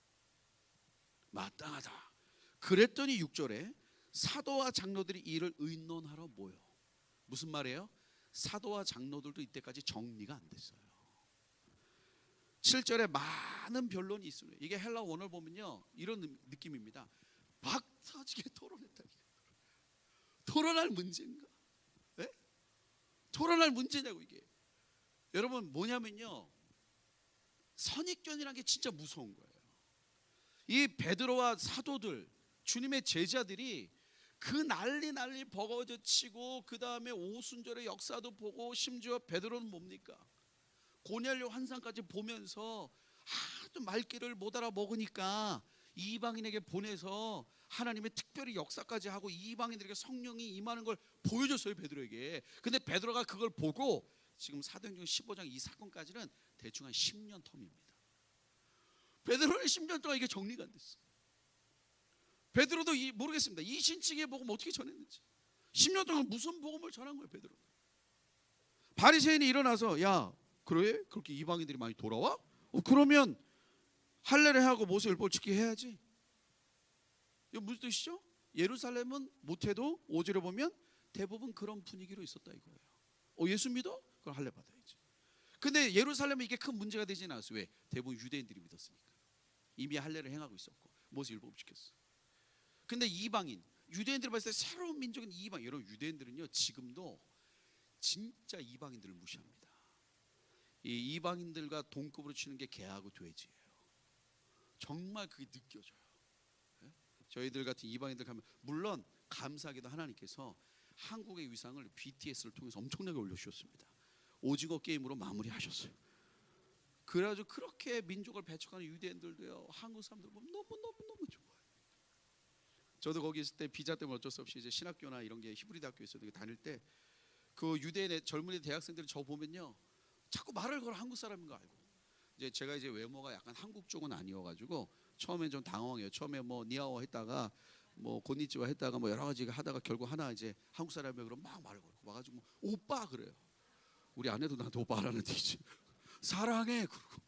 마땅하다. 그랬더니 6절에 사도와 장로들이 이를 의논하러 모여. 무슨 말이에요? 사도와 장로들도 이때까지 정리가 안 됐어요. 7절에 많은 변론이 있습니다. 이게 헬라 원어를 보면요, 이런 느낌입니다. 막 터지게 토론했다니까. 토론할 문제인가? 네? 토론할 문제냐고. 이게 여러분 뭐냐면요, 선입견이라는 게 진짜 무서운 거예요. 이 베드로와 사도들, 주님의 제자들이 그 난리 버거워치고 그 다음에 오순절의 역사도 보고 심지어 베드로는 뭡니까? 고넬료 환상까지 보면서 하도 말귀를 못 알아먹으니까 이방인에게 보내서 하나님의 특별히 역사까지 하고 이방인들에게 성령이 임하는 걸 보여줬어요, 베드로에게. 근데 베드로가 그걸 보고 지금 사도행전 15장 이 사건까지는 대충 한 10년 텀입니다. 베드로는 10년 동안 이게 정리가 안 됐어. 베드로도 모르겠습니다. 이 신칭의 복음 어떻게 전했는지. 10년 동안 무슨 복음을 전한 거예요, 베드로. 바리새인이 일어나서 야, 그래? 그렇게 이방인들이 많이 돌아와? 그러면 할례를 하고 모세 율법을 지키게 해야지. 이거 무슨 뜻이죠? 예루살렘은 못해도 5절에 보면 대부분 그런 분위기로 있었다 이거예요. 예수 믿어? 그럼 할례 받아야지. 근데 예루살렘은 이게 큰 문제가 되지는 않았어요. 왜? 대부분 유대인들이 믿었으니까. 이미 할례를 행하고 있었고 모세 율법을 지켰어. 근데 이방인, 유대인들 봤을 때 새로운 민족인 이방, 여러분 유대인들은요 지금도 진짜 이방인들을 무시합니다. 이 이방인들과 동급으로 치는 게 개하고 돼지예요. 정말 그게 느껴져요. 네? 저희들 같은 이방인들 가면 물론 감사하게도 하나님께서 한국의 위상을 BTS를 통해서 엄청나게 올려주셨습니다. 오징어 게임으로 마무리하셨어요. 그래가지고 그렇게 민족을 배척하는 유대인들도요 한국 사람들 보면 너무 좋아요. 저도 거기 있을 때 비자 때문에 어쩔 수 없이 이제 신학교나 이런 게 히브리 대학교에서 다닐 때 그 유대인의 젊은이 대학생들이 저 보면요 자꾸 말을 걸어 한국 사람인 거 알고. 이제 제가 이제 외모가 약간 한국 쪽은 아니어가지고 처음엔 좀 당황해요. 처음에 뭐 니아오 했다가 뭐 곤니치와 했다가 뭐 여러 가지 하다가 결국 하나 이제 한국 사람이면 그럼 막 말을 걸고 와가지고 뭐 오빠 그래요. 우리 아내도 나한테 오빠 하라는데 이제 사랑해 그러고.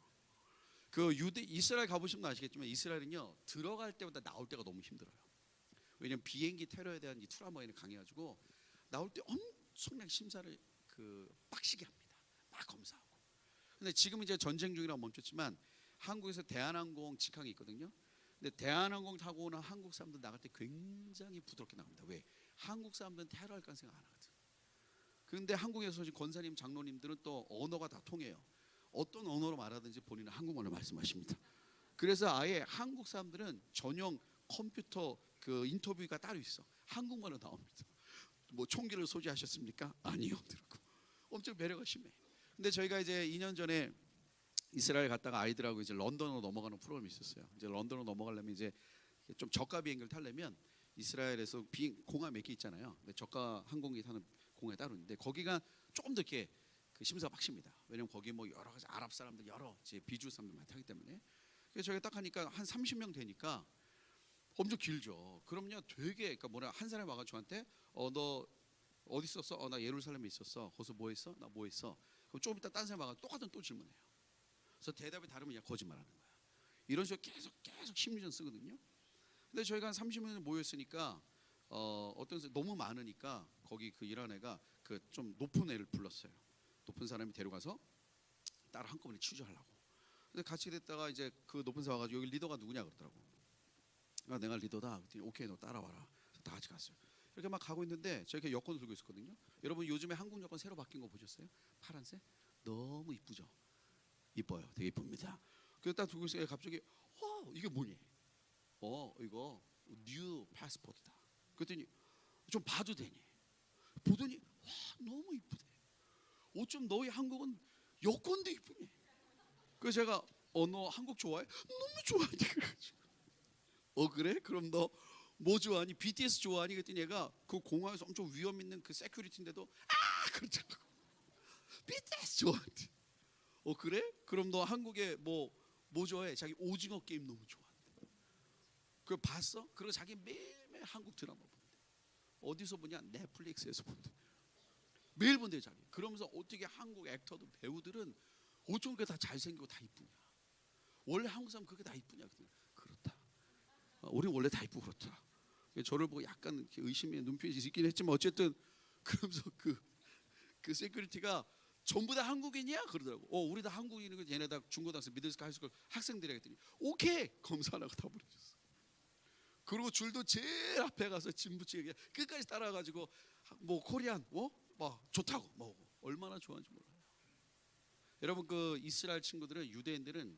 그 이스라엘 가보시면 아시겠지만 이스라엘은요 들어갈 때보다 나올 때가 너무 힘들어요. 왜냐면 비행기 테러에 대한 이 트라우마가 강해가지고 나올 때 엄청나게 심사를 빡시게 합니다. 막 검사하고. 근데 지금 이제 전쟁 중이라 멈췄지만 한국에서 대한항공 직항이 있거든요. 근데 대한항공 타고 오는 한국 사람들 나갈 때 굉장히 부드럽게 나갑니다. 왜? 한국 사람들은 테러할 가능성 안 하거든. 그런데 한국에서 오신 권사님, 장로님들은 또 언어가 다 통해요. 어떤 언어로 말하든지 본인은 한국말로 말씀하십니다. 그래서 아예 한국 사람들은 전용 컴퓨터 그 인터뷰가 따로 있어. 한국말로 나옵니다. 뭐 총기를 소지하셨습니까? 아니요. 들고 엄청 배려가 심해. 근데 저희가 이제 2년 전에 이스라엘 갔다가 아이들하고 이제 런던으로 넘어가는 프로그램이 있었어요. 이제 런던으로 넘어가려면 이제 좀 저가 비행기를 타려면 이스라엘에서 공항 몇 개 있잖아요. 근데 저가 항공기 타는 공항이 따로 있는데 거기가 조금 더 이렇게 그 심사가 빡십니다. 왜냐면 거기 뭐 여러 가지 아랍 사람들 여러 이제 비주 사람들 많이 타기 때문에. 그래서 저희가 딱 하니까 한 30명 되니까 엄청 길죠. 그럼요 되게 그러니까 뭐라 한 사람이 와가 저한테 너 어디 있었어? 나 예루살렘에 있었어. 거기서 뭐 했어? 나 뭐 했어? 그럼 좀 이따 딴 사람이 와가 똑같은 또 질문해요. 그래서 대답이 다르면 그냥 거짓말하는 거야. 이런 식으로 계속 심리전 쓰거든요. 근데 저희가 한 30명 모였으니까 어떤 너무 많으니까 거기 그 일하는 애가 그 좀 높은 애를 불렀어요. 높은 사람이 데려가서 딸 한꺼번에 취조하려고. 근데 같이 됐다가 이제 그 높은 사람 와가지고 여기 리더가 누구냐 그러더라고. 내가 리더다. 그랬더니 오케이 너 따라와라. 그래서 다 같이 갔어요. 이렇게 막 가고 있는데 제가 이렇게 여권을 들고 있었거든요. 여러분 요즘에 한국 여권 새로 바뀐 거 보셨어요? 파란색? 너무 이쁘죠? 이뻐요. 되게 이쁩니다. 그래서 딱 들고 있으니까 갑자기 이게 뭐니? 이거 뉴 패스포트다. 그랬더니 좀 봐도 되니? 보더니 와 너무 이쁘대. 어쩜 너희 한국은 여권도 이쁘니? 그래서 제가 너 한국 좋아해? 너무 좋아하니 그래가지고 그래? 그럼 너 뭐 좋아하니? BTS 좋아하니? 그랬더니 얘가 그 공항에서 엄청 위험 있는 그 세큐리티인데도 그렇잖아. BTS 좋아한대. 그래? 그럼 너 한국에 뭐 좋아해? 자기 오징어 게임 너무 좋아한대. 그거 봤어? 그리고 자기 매일매일 한국 드라마 본대. 어디서 보냐? 넷플릭스에서 본대. 매일 본대 자기. 그러면서 어떻게 한국 액터도 배우들은 어쩜 그렇게 다 잘생기고 다 이쁘냐? 원래 한국 사람 그렇게 다 이쁘냐? 그렇다. 우리 원래 다 이쁘고 그렇다. 저를 보고 약간 이렇게 의심의 눈빛이 있긴 했지만 어쨌든 그러면서 그 세큐리티가 전부 다 한국인이야? 그러더라고. 우리 다 한국인이고 얘네 다 중고등학생, 미들스쿨, 하이스쿨 학생들이라 했더니 오케이 검사 안 하고 다 보내줬어. 그리고 줄도 제일 앞에 가서 짐 붙이게 끝까지 따라가지고 뭐 코리안 뭐 좋다고 뭐 얼마나 좋아하는지 몰라요. 여러분 그 이스라엘 친구들은 유대인들은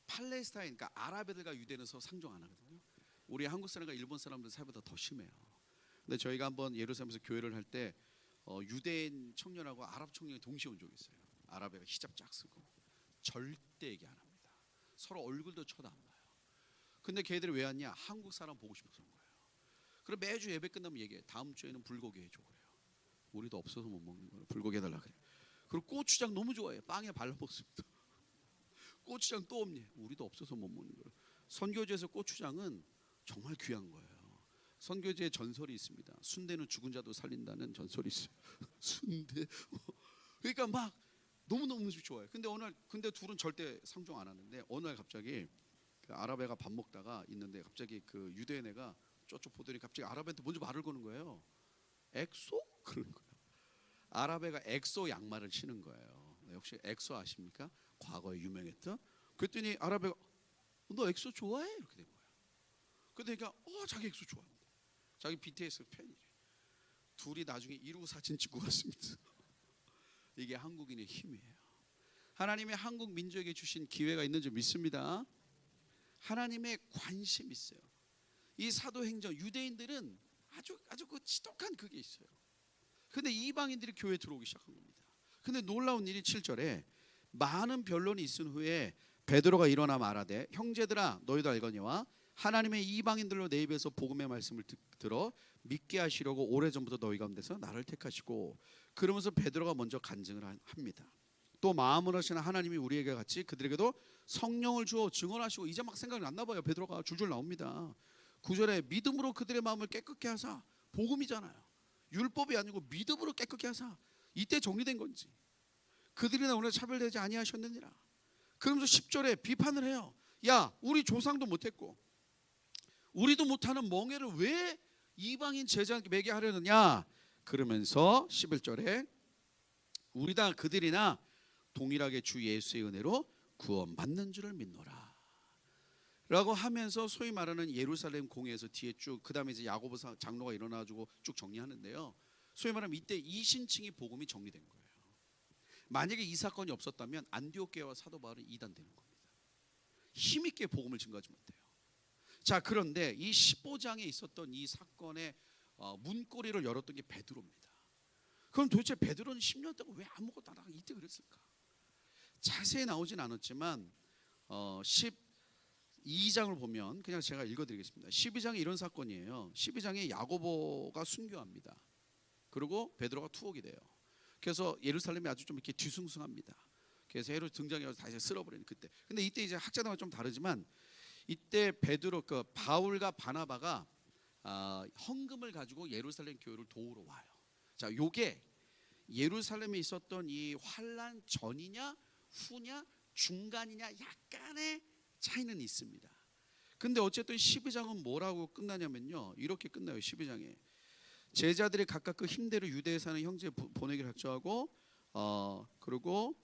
팔레스타인 그러니까 아랍 애들과 유대인은 서로 상종 안 하거든요. 우리 한국 사람과 일본 사람들 사이보다 더 심해요. 근데 저희가 한번 예루살렘에서 교회를 할 때 유대인 청년하고 아랍 청년이 동시에 온 적이 있어요. 아랍 애가 히잡 쫙 쓰고 절대 얘기 안 합니다. 서로 얼굴도 쳐다 안 봐요. 근데 걔들이 왜 왔냐? 한국 사람 보고 싶어서 온 거예요. 그럼 매주 예배 끝나면 얘기해. 다음 주에는 불고기 해줘 그래요. 우리도 없어서 못 먹는 거예요. 불고기 해달라 그래요. 그리고 고추장 너무 좋아해. 빵에 발라 먹습니다. 고추장 또 없니? 우리도 없어서 못 먹는 거예요. 선교지에서 고추장은 정말 귀한 거예요. 선교지에 전설이 있습니다. 순대는 죽은 자도 살린다는 전설이 있어요. 순대. 그러니까 막 너무 좋아해. 근데 둘은 절대 상종 안 하는데 어느 날 갑자기 그 아랍 애가 밥 먹다가 있는데 갑자기 그 유대인 애가 저쪽 보더니 갑자기 아랍 애한테 먼저 말을 거는 거예요. 엑소? 그러는 거예요. 아랍 애가 엑소 양말을 신은 거예요. 역시 엑소 아십니까? 과거에 유명했던. 그랬더니 아랍 애가 너 엑소 좋아해? 이렇게 된 거예요. 그러니까 자기 엑소 좋아한대. 자기 BTS 팬이래. 둘이 나중에 1호 사진 찍고 갔습니다. 이게 한국인의 힘이에요. 하나님의 한국 민족에게 주신 기회가 있는 줄 믿습니다. 하나님의 관심이 있어요. 이 사도행전 유대인들은 아주 그 지독한 그게 있어요. 근데 이방인들이 교회에 들어오기 시작한 겁니다. 근데 놀라운 일이 7절에 많은 변론이 있은 후에 베드로가 일어나 말하되 형제들아 너희도 알거니와 하나님의 이방인들로 내 입에서 복음의 말씀을 들어 믿게 하시려고 오래전부터 너희 가운데서 나를 택하시고 그러면서 베드로가 먼저 간증을 합니다. 또 마음을 하시는 하나님이 우리에게 같이 그들에게도 성령을 주어 증언하시고 이제 막 생각이 났나 봐요. 베드로가 줄줄 나옵니다. 9절에 믿음으로 그들의 마음을 깨끗게 하사 복음이잖아요. 율법이 아니고 믿음으로 깨끗게 하사 이때 정리된 건지 그들이나 오늘 차별되지 아니하셨느니라. 그러면서 10절에 비판을 해요. 야 우리 조상도 못했고 우리도 못하는 멍에를 왜 이방인 제자에게 하려느냐. 그러면서 11절에 우리다 그들이나 동일하게 주 예수의 은혜로 구원받는 줄을 믿노라 라고 하면서 소위 말하는 예루살렘 공회에서 뒤에 쭉 그 다음에 이제 야고보 장로가 일어나가지고 쭉 정리하는데요. 소위 말하면 이때 이신칭이 복음이 정리된 거예요. 만약에 이 사건이 없었다면 안디옥교회와 사도 바울은 이단되는 겁니다. 힘있게 복음을 증거하지 못해요. 자 그런데 이 15장에 있었던 이 사건의 문고리를 열었던 게 베드로입니다. 그럼 도대체 베드로는 10년 동안 왜 아무것도 안 하고 이때 그랬을까? 자세히 나오진 않았지만 2장을 보면 그냥 제가 읽어드리겠습니다. 12장에 이런 사건이에요. 12장에 야고보가 순교합니다. 그리고 베드로가 투옥이 돼요. 그래서 예루살렘이 아주 좀 이렇게 뒤숭숭합니다. 그래서 헤롯 등장해서 다시 쓸어버리는 그때. 근데 이때 이제 학자들과 좀 다르지만 이때 베드로 그 바울과 바나바가 헌금을 가지고 예루살렘 교회를 도우러 와요. 자, 요게 예루살렘에 있었던 이 환란 전이냐 후냐 중간이냐 약간의 차이는 있습니다. 근데 어쨌든 12장은 뭐라고 끝나냐면요, 이렇게 끝나요. 12장에 제자들이 각각 그 힘대로 유대에 사는 형제 보내기를 작정하고 그리고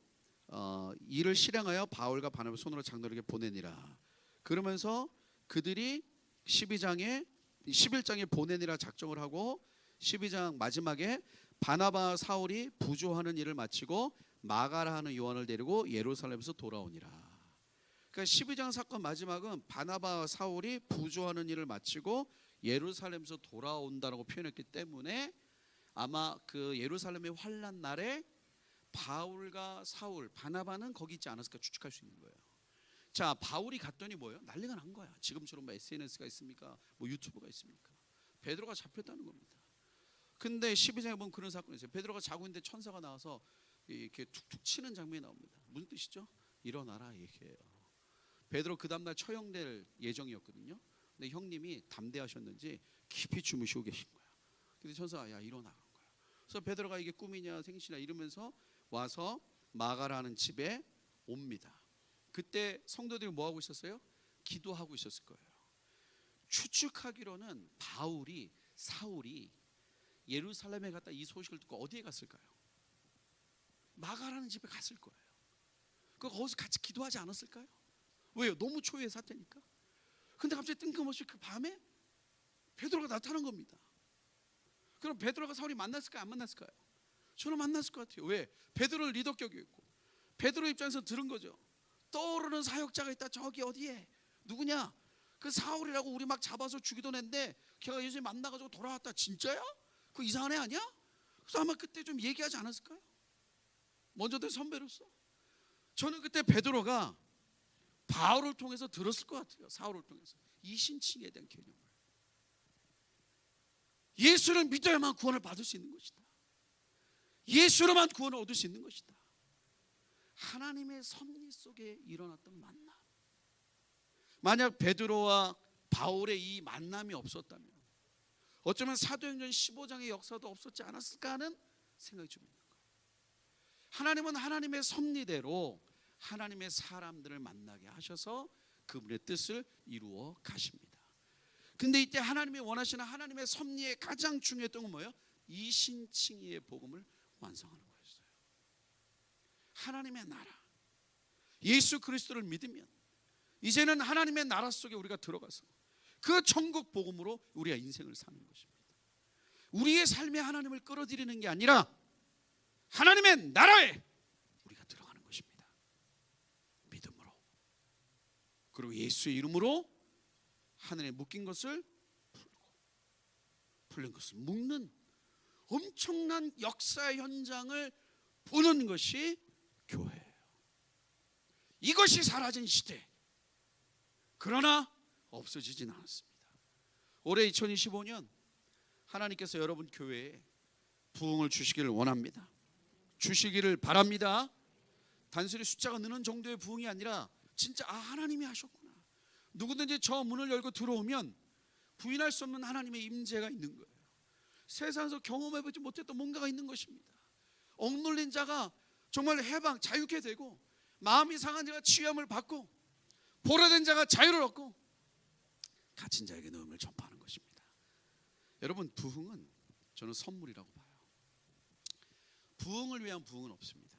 이를 실행하여 바울과 바나바 손으로 장로에게 보내니라. 그러면서 그들이 11장에 보내니라 작정을 하고 12장 마지막에 바나바 사울이 부조하는 일을 마치고 마가라 하는 요한을 데리고 예루살렘에서 돌아오니라. 그러니까 12장 사건 마지막은 바나바 사울이 부조하는 일을 마치고 예루살렘에서 돌아온다라고 표현했기 때문에 아마 그 예루살렘의 환란 날에 바울과 사울, 바나바는 거기 있지 않았을까 추측할 수 있는 거예요. 자, 바울이 갔더니 뭐예요? 난리가 난 거야. 지금처럼 뭐 SNS가 있습니까? 뭐 유튜브가 있습니까? 베드로가 잡혔다는 겁니다. 근데 12장에 보면 그런 사건이 있어요. 베드로가 자고 있는데 천사가 나와서 이렇게 툭툭 치는 장면이 나옵니다. 무슨 뜻이죠? 일어나라 얘기해요. 베드로 그 다음날 처형될 예정이었거든요. 근데 형님이 담대하셨는지 깊이 주무시고 계신 거야. 근데 천사가 야 일어나간 거야. 그래서 베드로가 이게 꿈이냐 생시냐 이러면서 와서 마가라는 집에 옵니다. 그때 성도들이 뭐 하고 있었어요? 기도하고 있었을 거예요. 추측하기로는 사울이 예루살렘에 갔다 이 소식을 듣고 어디에 갔을까요? 마가라는 집에 갔을 거예요. 거기서 같이 기도하지 않았을까요? 왜요? 너무 초유의 사태니까. 근데 갑자기 뜬금없이 그 밤에 베드로가 나타난 겁니다. 그럼 베드로가 사울이 만났을까요? 안 만났을까요? 저는 만났을 것 같아요. 왜? 베드로를 리더격이 있고 베드로 입장에서 들은 거죠. 떠오르는 사역자가 있다. 저기 어디에 누구냐? 그 사울이라고 우리 막 잡아서 죽이던 애인데 걔가 예수님 만나가지고 돌아왔다. 진짜야? 그 이상한 애 아니야? 그래서 아마 그때 좀 얘기하지 않았을까요? 먼저 된 선배로서 저는 그때 베드로가 바울을 통해서 들었을 것 같아요. 사울을 통해서 이신칭에 대한 개념을. 예수를 믿어야만 구원을 받을 수 있는 것이다. 예수로만 구원을 얻을 수 있는 것이다. 하나님의 섭리 속에 일어났던 만남. 만약 베드로와 바울의 이 만남이 없었다면 어쩌면 사도행전 15장의 역사도 없었지 않았을까 하는 생각이 좀 있는 거예요. 하나님은 하나님의 섭리대로 하나님의 사람들을 만나게 하셔서 그분의 뜻을 이루어 가십니다. 근데 이때 하나님이 원하시는 하나님의 섭리의 가장 중요했던 건 뭐예요? 이신칭의의 복음을 완성하는 거였어요. 하나님의 나라, 예수 그리스도를 믿으면 이제는 하나님의 나라 속에 우리가 들어가서 그 천국 복음으로 우리가 인생을 사는 것입니다. 우리의 삶에 하나님을 끌어들이는 게 아니라 하나님의 나라에 우리가 들어가는 것입니다. 믿음으로. 그리고 예수의 이름으로 하늘에 묶인 것을 풀고 풀린 것을 묶는 엄청난 역사의 현장을 보는 것이 교회예요. 이것이 사라진 시대. 그러나 없어지진 않았습니다. 올해 2025년 하나님께서 여러분 교회에 부흥을 주시기를 원합니다. 주시기를 바랍니다. 단순히 숫자가 느는 정도의 부흥이 아니라 진짜 하나님이 하셨구나. 누구든지 저 문을 열고 들어오면 부인할 수 없는 하나님의 임재가 있는 거예요. 세상에서 경험해보지 못했던 뭔가가 있는 것입니다. 억눌린 자가 정말 해방, 자유케 되고 마음이 상한 자가 치유함을 받고 보라된 자가 자유를 얻고 갇힌 자에게 너음을 전파하는 것입니다. 여러분 부흥은 저는 선물이라고 봐요. 부흥을 위한 부흥은 없습니다.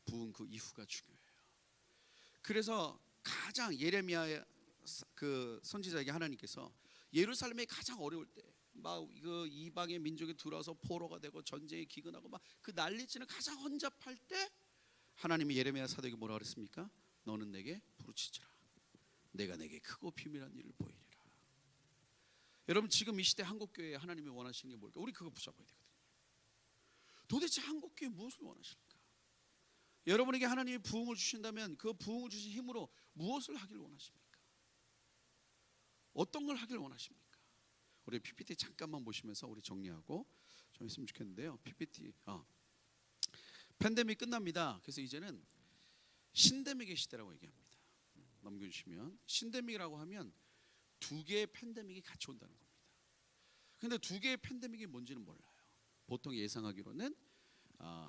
부흥 그 이후가 중요해요. 그래서 가장 예레미야 그 선지자에게 하나님께서 예루살렘이 가장 어려울 때 막 그 이방의 민족이 들어와서 포로가 되고 전쟁에 기근하고 막 그 난리치는 가장 혼잡할 때 하나님이 예레미야 사도에게 뭐라 그랬습니까? 너는 내게 부르짖으라. 내가 내게 크고 비밀한 일을 보이리라. 여러분 지금 이 시대 한국교회에 하나님이 원하시는 게 뭘까? 우리 그거 붙잡아야 되거든요. 도대체 한국교회 무엇을 원하실까? 여러분에게 하나님이 부흥을 주신다면 그 부흥을 주신 힘으로 무엇을 하길 원하십니까? 어떤 걸 하길 원하십니까? 우리 PPT 잠깐만 보시면서 우리 정리하고 좀 했으면 좋겠는데요. PPT 팬데믹 끝납니다. 그래서 이제는 신데믹의 시대라고 얘기합니다. 넘겨주시면 신데믹이라고 하면 두 개의 팬데믹이 같이 온다는 겁니다. 근데 두 개의 팬데믹이 뭔지는 몰라요. 보통 예상하기로는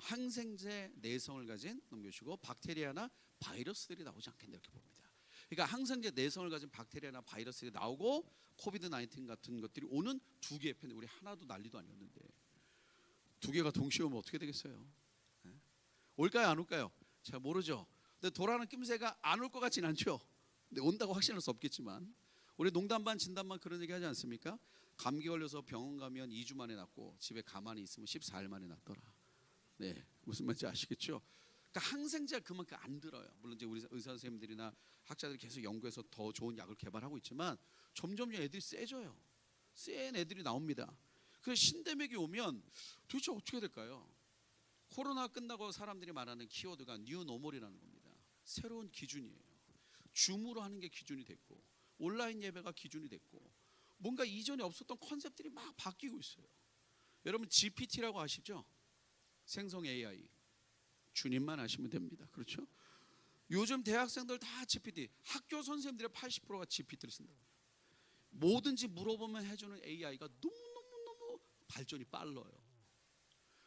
항생제 내성을 가진 넘겨주시고 박테리아나 바이러스들이 나오지 않겠나 이렇게 봅니다. 그러니까 항생제 내성을 가진 박테리아나 바이러스들이 나오고 코비드 19 같은 것들이 오는 두 개의 팬데믹. 우리 하나도 난리도 아니었는데 두 개가 동시에 오면 어떻게 되겠어요? 네? 올까요 안 올까요? 잘 모르죠. 근데 돌아오는 낌새가 안 올 것 같진 않죠. 근데 온다고 확신할 수 없겠지만 우리 농담 반 진담 반 그런 얘기 하지 않습니까? 감기 걸려서 병원 가면 2주 만에 낫고 집에 가만히 있으면 14일 만에 낫더라. 네, 무슨 말인지 아시겠죠? 그러니까 항생제가 그만큼 안 들어요. 물론 이제 우리 의사 선생님들이나 학자들이 계속 연구해서 더 좋은 약을 개발하고 있지만 점점 애들이 세져요. 센 애들이 나옵니다. 그래서 신데믹이 오면 도대체 어떻게 될까요? 코로나 끝나고 사람들이 말하는 키워드가 뉴 노멀이라는 겁니다. 새로운 기준이에요. 줌으로 하는 게 기준이 됐고 온라인 예배가 기준이 됐고 뭔가 이전에 없었던 컨셉들이 막 바뀌고 있어요. 여러분 GPT라고 아시죠? 생성 AI. 주님만 아시면 됩니다. 그렇죠? 요즘 대학생들 다 GPT. 학교 선생님들의 80%가 GPT를 쓴다고 해요. 뭐든지 물어보면 해주는 AI가 너무너무 발전이 빨라요.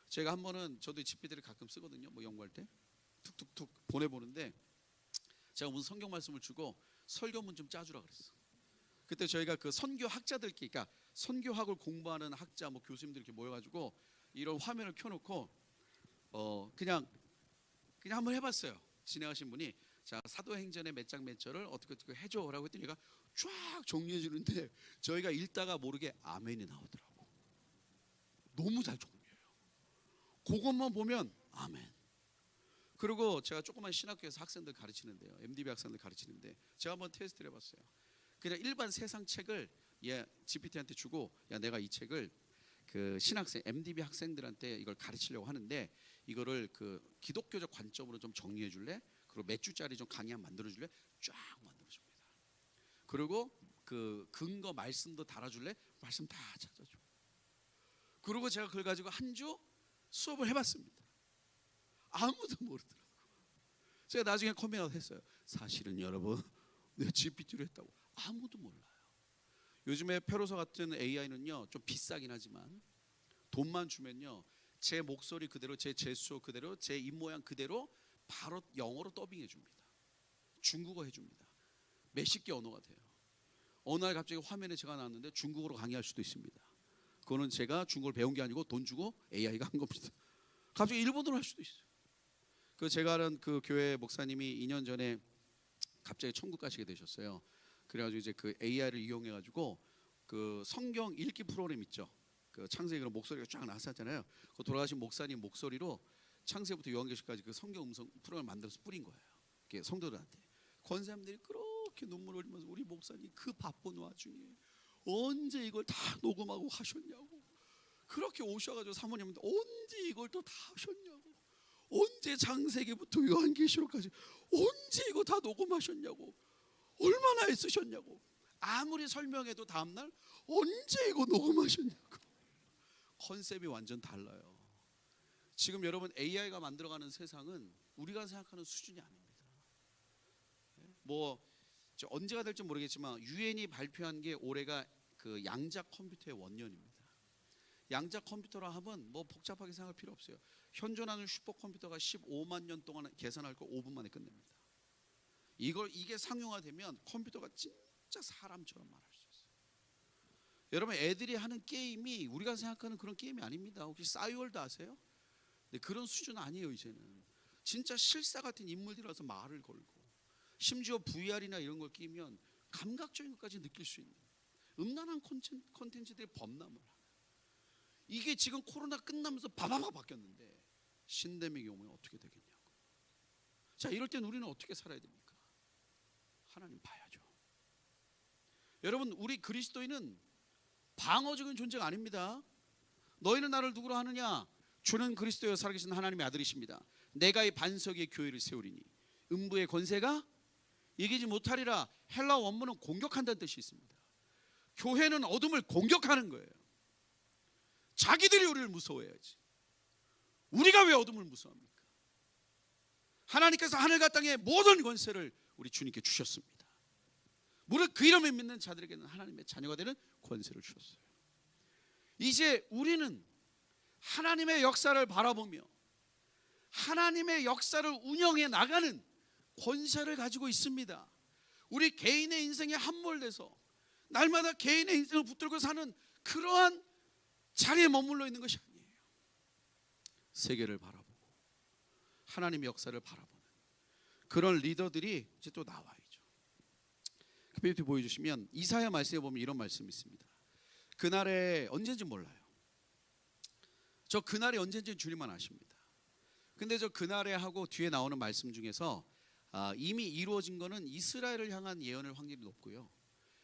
제가 한 번은 저도 GPT를 가끔 쓰거든요. 뭐 연구할 때 툭툭툭 보내보는데 제가 무슨 성경 말씀을 주고 설교문 좀 짜주라 그랬어. 그때 저희가 그 선교 학자들끼리, 그러니까 선교학을 공부하는 학자 뭐 교수님들 이렇게 모여가지고 이런 화면을 켜놓고 그냥 한번 해봤어요. 진행하신 분이 자 사도행전의 몇 장 몇 절을 어떻게 해줘라고 했더니 얘가 쫙 정리해 주는데 저희가 읽다가 모르게 아멘이 나오더라고. 너무 잘 정리해요. 그것만 보면 아멘. 그리고 제가 조그만 신학교에서 학생들 가르치는데요. MDB 학생들 가르치는데 제가 한번 테스트를 해봤어요. 그냥 일반 세상 책을 GPT한테 주고 야 내가 이 책을 그 신학생 MDB 학생들한테 이걸 가르치려고 하는데 이거를 그 기독교적 관점으로 좀 정리해 줄래? 그리고 몇 주짜리 좀 강의 한 만들어 줄래? 쫙 만들어 줍니다. 그리고 그 근거 말씀도 달아 줄래? 말씀 다 찾아줘. 그리고 제가 그걸 가지고 한 주 수업을 해봤습니다. 아무도 모르더라고. 제가 나중에 커밍아웃 했어요. 사실은 여러분 내가 GPT로 했다고. 아무도 몰라요. 요즘에 페로소 같은 AI는요 좀 비싸긴 하지만 돈만 주면요 제 목소리 그대로 제 제스처 그대로 제 입모양 그대로 바로 영어로 더빙해 줍니다. 중국어 해줍니다. 몇십 개 언어가 돼요. 어느 날 갑자기 화면에 제가 나왔는데 중국어로 강의할 수도 있습니다. 그거는 제가 중국어를 배운 게 아니고 돈 주고 AI가 한 겁니다. 갑자기 일본어로 할 수도 있어요. 그 제가 아는 그 교회 목사님이 2년 전에 갑자기 천국 가시게 되셨어요. 그래가지고 이제 그 AI를 이용해가지고 그 성경 읽기 프로그램 있죠. 그 창세기 목소리가 쫙 나왔었잖아요. 그 돌아가신 목사님 목소리로 창세부터 요한계시까지 그 성경 음성 프로그램을 만들어서 뿌린 거예요. 성도들한테. 권사님들이 그렇게 눈물 흘리면서 우리 목사님 그 바쁜 와중에 언제 이걸 다 녹음하고 하셨냐고. 그렇게 오셔가지고 사모님한테 언제 이걸 또 다 하셨냐고. 언제 창세기부터 요한계시록까지 언제 이거 다 녹음하셨냐고. 얼마나 애쓰셨냐고. 아무리 설명해도 다음날 언제 이거 녹음하셨냐고. 컨셉이 완전 달라요. 지금 여러분 AI가 만들어가는 세상은 우리가 생각하는 수준이 아닙니다. 뭐 언제가 될지 모르겠지만 유엔이 발표한 게 올해가 그 양자 컴퓨터의 원년입니다. 양자 컴퓨터라 하면 뭐 복잡하게 생각할 필요 없어요. 현존하는 슈퍼컴퓨터가 15만 년 동안 계산할 거 5분 만에 끝냅니다. 이게 상용화되면 컴퓨터가 진짜 사람처럼 말할 수 있어요. 여러분 애들이 하는 게임이 우리가 생각하는 그런 게임이 아닙니다. 혹시 싸이월드 아세요? 네, 그런 수준 아니에요. 이제는 진짜 실사 같은 인물들이라서 말을 걸고 심지어 VR이나 이런 걸 끼면 감각적인 것까지 느낄 수 있는 음란한 콘텐츠들이 범람을 하고 이게 지금 코로나 끝나면서 바바바 바뀌었는데 신데믹이 오면 어떻게 되겠냐고. 자 이럴 땐 우리는 어떻게 살아야 됩니까? 하나님 봐야죠. 여러분 우리 그리스도인은 방어적인 존재가 아닙니다. 너희는 나를 누구로 하느냐? 주는 그리스도여 살아계신 하나님의 아들이십니다. 내가 이 반석의 교회를 세우리니 음부의 권세가 이기지 못하리라. 헬라 원문은 공격한다는 뜻이 있습니다. 교회는 어둠을 공격하는 거예요. 자기들이 우리를 무서워해야지. 우리가 왜 어둠을 무서워합니까? 하나님께서 하늘과 땅의 모든 권세를 우리 주님께 주셨습니다. 무릇 그 이름을 믿는 자들에게는 하나님의 자녀가 되는 권세를 주셨어요. 이제 우리는 하나님의 역사를 바라보며 하나님의 역사를 운영해 나가는 권세를 가지고 있습니다. 우리 개인의 인생에 함몰돼서 날마다 개인의 인생을 붙들고 사는 그러한 자리에 머물러 있는 것이 아니에요. 세계를 바라보고 하나님의 역사를 바라보는 그런 리더들이 이제 또 나와야죠. 그 PPT 보여주시면 이사야 말씀에 보면 이런 말씀이 있습니다. 그날에 언제인지 몰라요. 저 그날이 언제인지 주님만 아십니다. 근데 저 그날에 하고 뒤에 나오는 말씀 중에서 이미 이루어진 거는 이스라엘을 향한 예언일 확률이 높고요.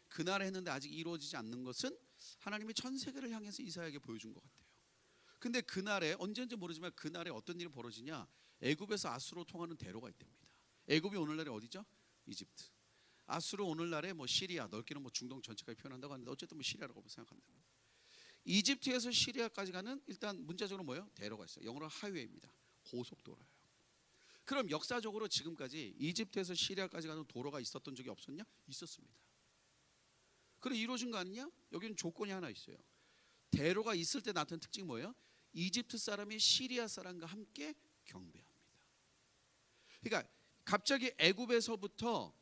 그날에 했는데 아직 이루어지지 않는 것은 하나님이 전 세계를 향해서 이사야에게 보여준 것 같아요. 근데 그날에 언제인지 모르지만 그날에 어떤 일이 벌어지냐? 애굽에서 아수르로 통하는 대로가 있답니다. 애굽이 오늘날에 어디죠? 이집트. 아수르 오늘날에 뭐 시리아, 넓게는 뭐 중동 전체까지 표현한다고 하는데 어쨌든 뭐 시리아라고 생각한다고. 이집트에서 시리아까지 가는 일단 문자적으로 뭐예요? 대로가 있어요. 영어로 하이웨이입니다. 고속도로예요. 그럼 역사적으로 지금까지 이집트에서 시리아까지 가는 도로가 있었던 적이 없었냐? 있었습니다. 그래 이루어진 거 아니냐? 여기는 조건이 하나 있어요. 대로가 있을 때 나타나는 특징이 뭐예요? 이집트 사람이 시리아 사람과 함께 경배합니다. 그러니까 갑자기 애굽에서부터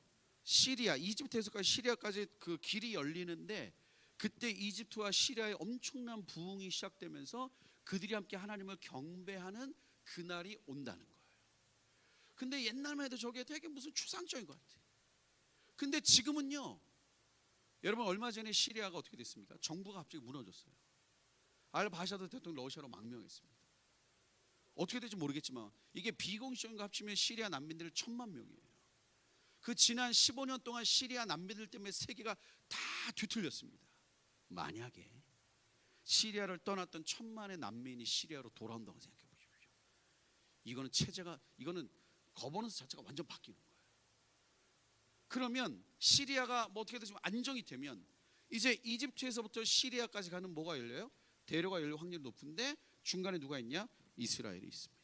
시리아, 이집트에서까지 시리아까지 그 길이 열리는데 그때 이집트와 시리아의 엄청난 부흥이 시작되면서 그들이 함께 하나님을 경배하는 그날이 온다는 거예요. 근데 옛날만 해도 저게 되게 무슨 추상적인 것 같아요. 근데 지금은요, 여러분 얼마 전에 시리아가 어떻게 됐습니까? 정부가 갑자기 무너졌어요. 알바샤드 대통령 러시아로 망명했습니다. 어떻게 될지 모르겠지만 이게 비공식적인 거 합치면 시리아 난민들 1,000만 명이에요. 그 지난 15년 동안 시리아 난민들 때문에 세계가 다 뒤틀렸습니다. 만약에 시리아를 떠났던 1,000만의 난민이 시리아로 돌아온다고 생각해 보십시오. 이거는 체제가, 이거는 거버넌스 자체가 완전 바뀌는 거예요. 그러면 시리아가 뭐 어떻게 되지만 안정이 되면 이제 이집트에서부터 시리아까지 가는 뭐가 열려요? 대로가 열릴 확률이 높은데 중간에 누가 있냐? 이스라엘이 있습니다.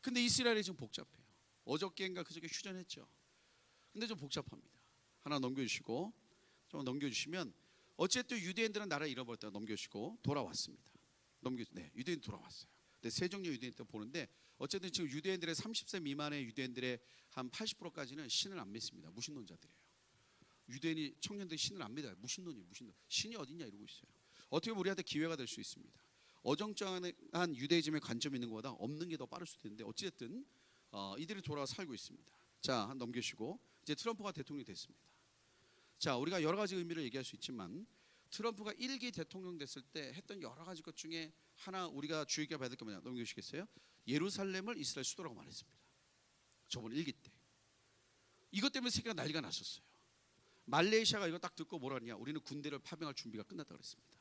근데 이스라엘이 지금 복잡해요. 어저께인가 그저께 휴전했죠. 근데 좀 복잡합니다. 하나 넘겨주시고, 좀 넘겨주시면 어쨌든 유대인들은 나라 잃어버렸다가 넘겨주시고 돌아왔습니다. 네, 유대인 돌아왔어요. 근데 세종령 유대인 때 보는데 어쨌든 지금 유대인들의 30세 미만의 유대인들의 한 80%까지는 신을 안 믿습니다. 무신론자들이에요. 유대인이 청년들이 신을 안 믿어요. 무신론이에요. 무신론. 신이 어딨냐 이러고 있어요. 어떻게 보면 우리한테 기회가 될 수 있습니다. 어정쩡한 유대이즘의 관점이 있는 것보다 없는 게 더 빠를 수도 있는데 어쨌든 이들이 돌아와 살고 있습니다. 자, 한 넘기시고 이제 트럼프가 대통령이 됐습니다. 자, 우리가 여러 가지 의미를 얘기할 수 있지만 트럼프가 1기 대통령 됐을 때 했던 여러 가지 것 중에 하나 우리가 주의 깊게 봐야 될 게 뭐냐? 넘겨주시겠어요? 예루살렘을 이스라엘 수도라고 말했습니다. 저번 1기 때. 이것 때문에 세계가 난리가 났었어요. 말레이시아가 이거 딱 듣고 뭐라 하냐? 우리는 군대를 파병할 준비가 끝났다고 그랬습니다.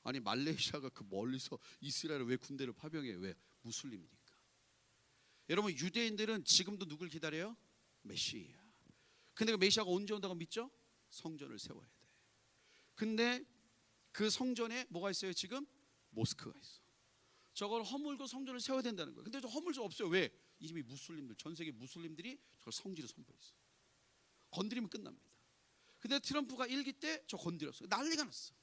아니 말레이시아가 그 멀리서 이스라엘을 왜 군대를 파병해? 왜? 무슬림이니까. 여러분 유대인들은 지금도 누굴 기다려요? 메시아. 근데 그 메시아가 언제 온다고 믿죠? 성전을 세워야 돼. 근데 그 성전에 뭐가 있어요? 지금 모스크가 있어. 저걸 허물고 성전을 세워야 된다는 거예요. 근데 저 허물 수 없어요. 왜? 이미 무슬림들, 전 세계 무슬림들이 저걸 성지로 선포했어. 건드리면 끝납니다. 근데 트럼프가 1기 때 저 건드렸어요. 난리가 났어.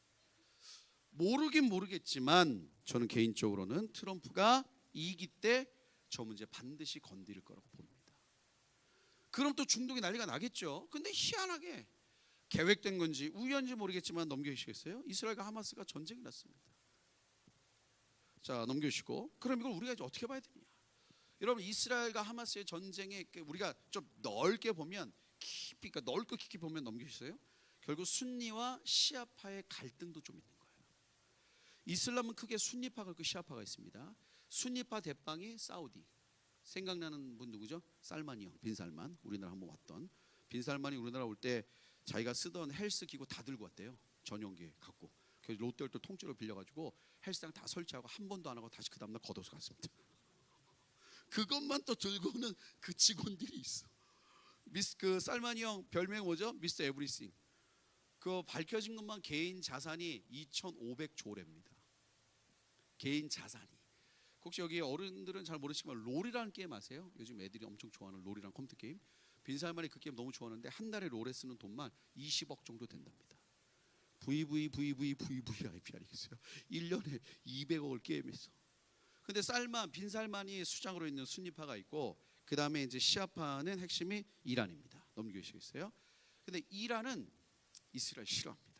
모르긴 모르겠지만 저는 개인적으로는 트럼프가 2기 때 저 문제 반드시 건드릴 거라고 봅니다. 그럼 또 중동이 난리가 나겠죠. 근데 희한하게 계획된 건지 우연인지 모르겠지만 넘겨주시겠어요? 이스라엘과 하마스가 전쟁이 났습니다. 자, 넘겨주시고 그럼 이걸 우리가 이제 어떻게 봐야 되냐? 여러분 이스라엘과 하마스의 전쟁에 우리가 좀 넓게 보면 깊이, 그러니까 넓고 깊게 보면 넘겨주세요. 결국 순니와 시아파의 갈등도 좀 있는 거예요. 이슬람은 크게 순니파가 있고 시아파가 있습니다. 순니파 대빵이 사우디. 생각나는 분 누구죠? 살만이 형, 빈살만. 우리나라 한번 왔던 빈살만이 우리나라 올 때 자기가 쓰던 헬스 기구 다 들고 왔대요. 전용기 갖고. 그래서 롯데월드 통째로 빌려가지고 헬스장 다 설치하고 한 번도 안 하고 다시 그 다음날 걷어서 갔습니다. 그것만 또 들고는 그 직원들이 있어. 그 살만이 형 별명 뭐죠? 미스터 에브리싱. 그 밝혀진 것만 개인 자산이 2,500조래입니다. 개인 자산이. 혹시 여기 어른들은 잘 모르시지만 롤이라는 게임 아세요? 요즘 애들이 엄청 좋아하는 롤이라는 컴퓨터 게임. 빈살만이 그 게임 너무 좋아하는데 한 달에 롤에 쓰는 돈만 20억 정도 된답니다. VVVVVVIP 아니겠어요? 1년에 200억을 게임해서. 근데 빈살만이 수장으로 있는 순위파가 있고, 그 다음에 이제 시아파는 핵심이 이란입니다. 넘겨주시겠어요? 근데 이란은 이스라엘 싫어합니다.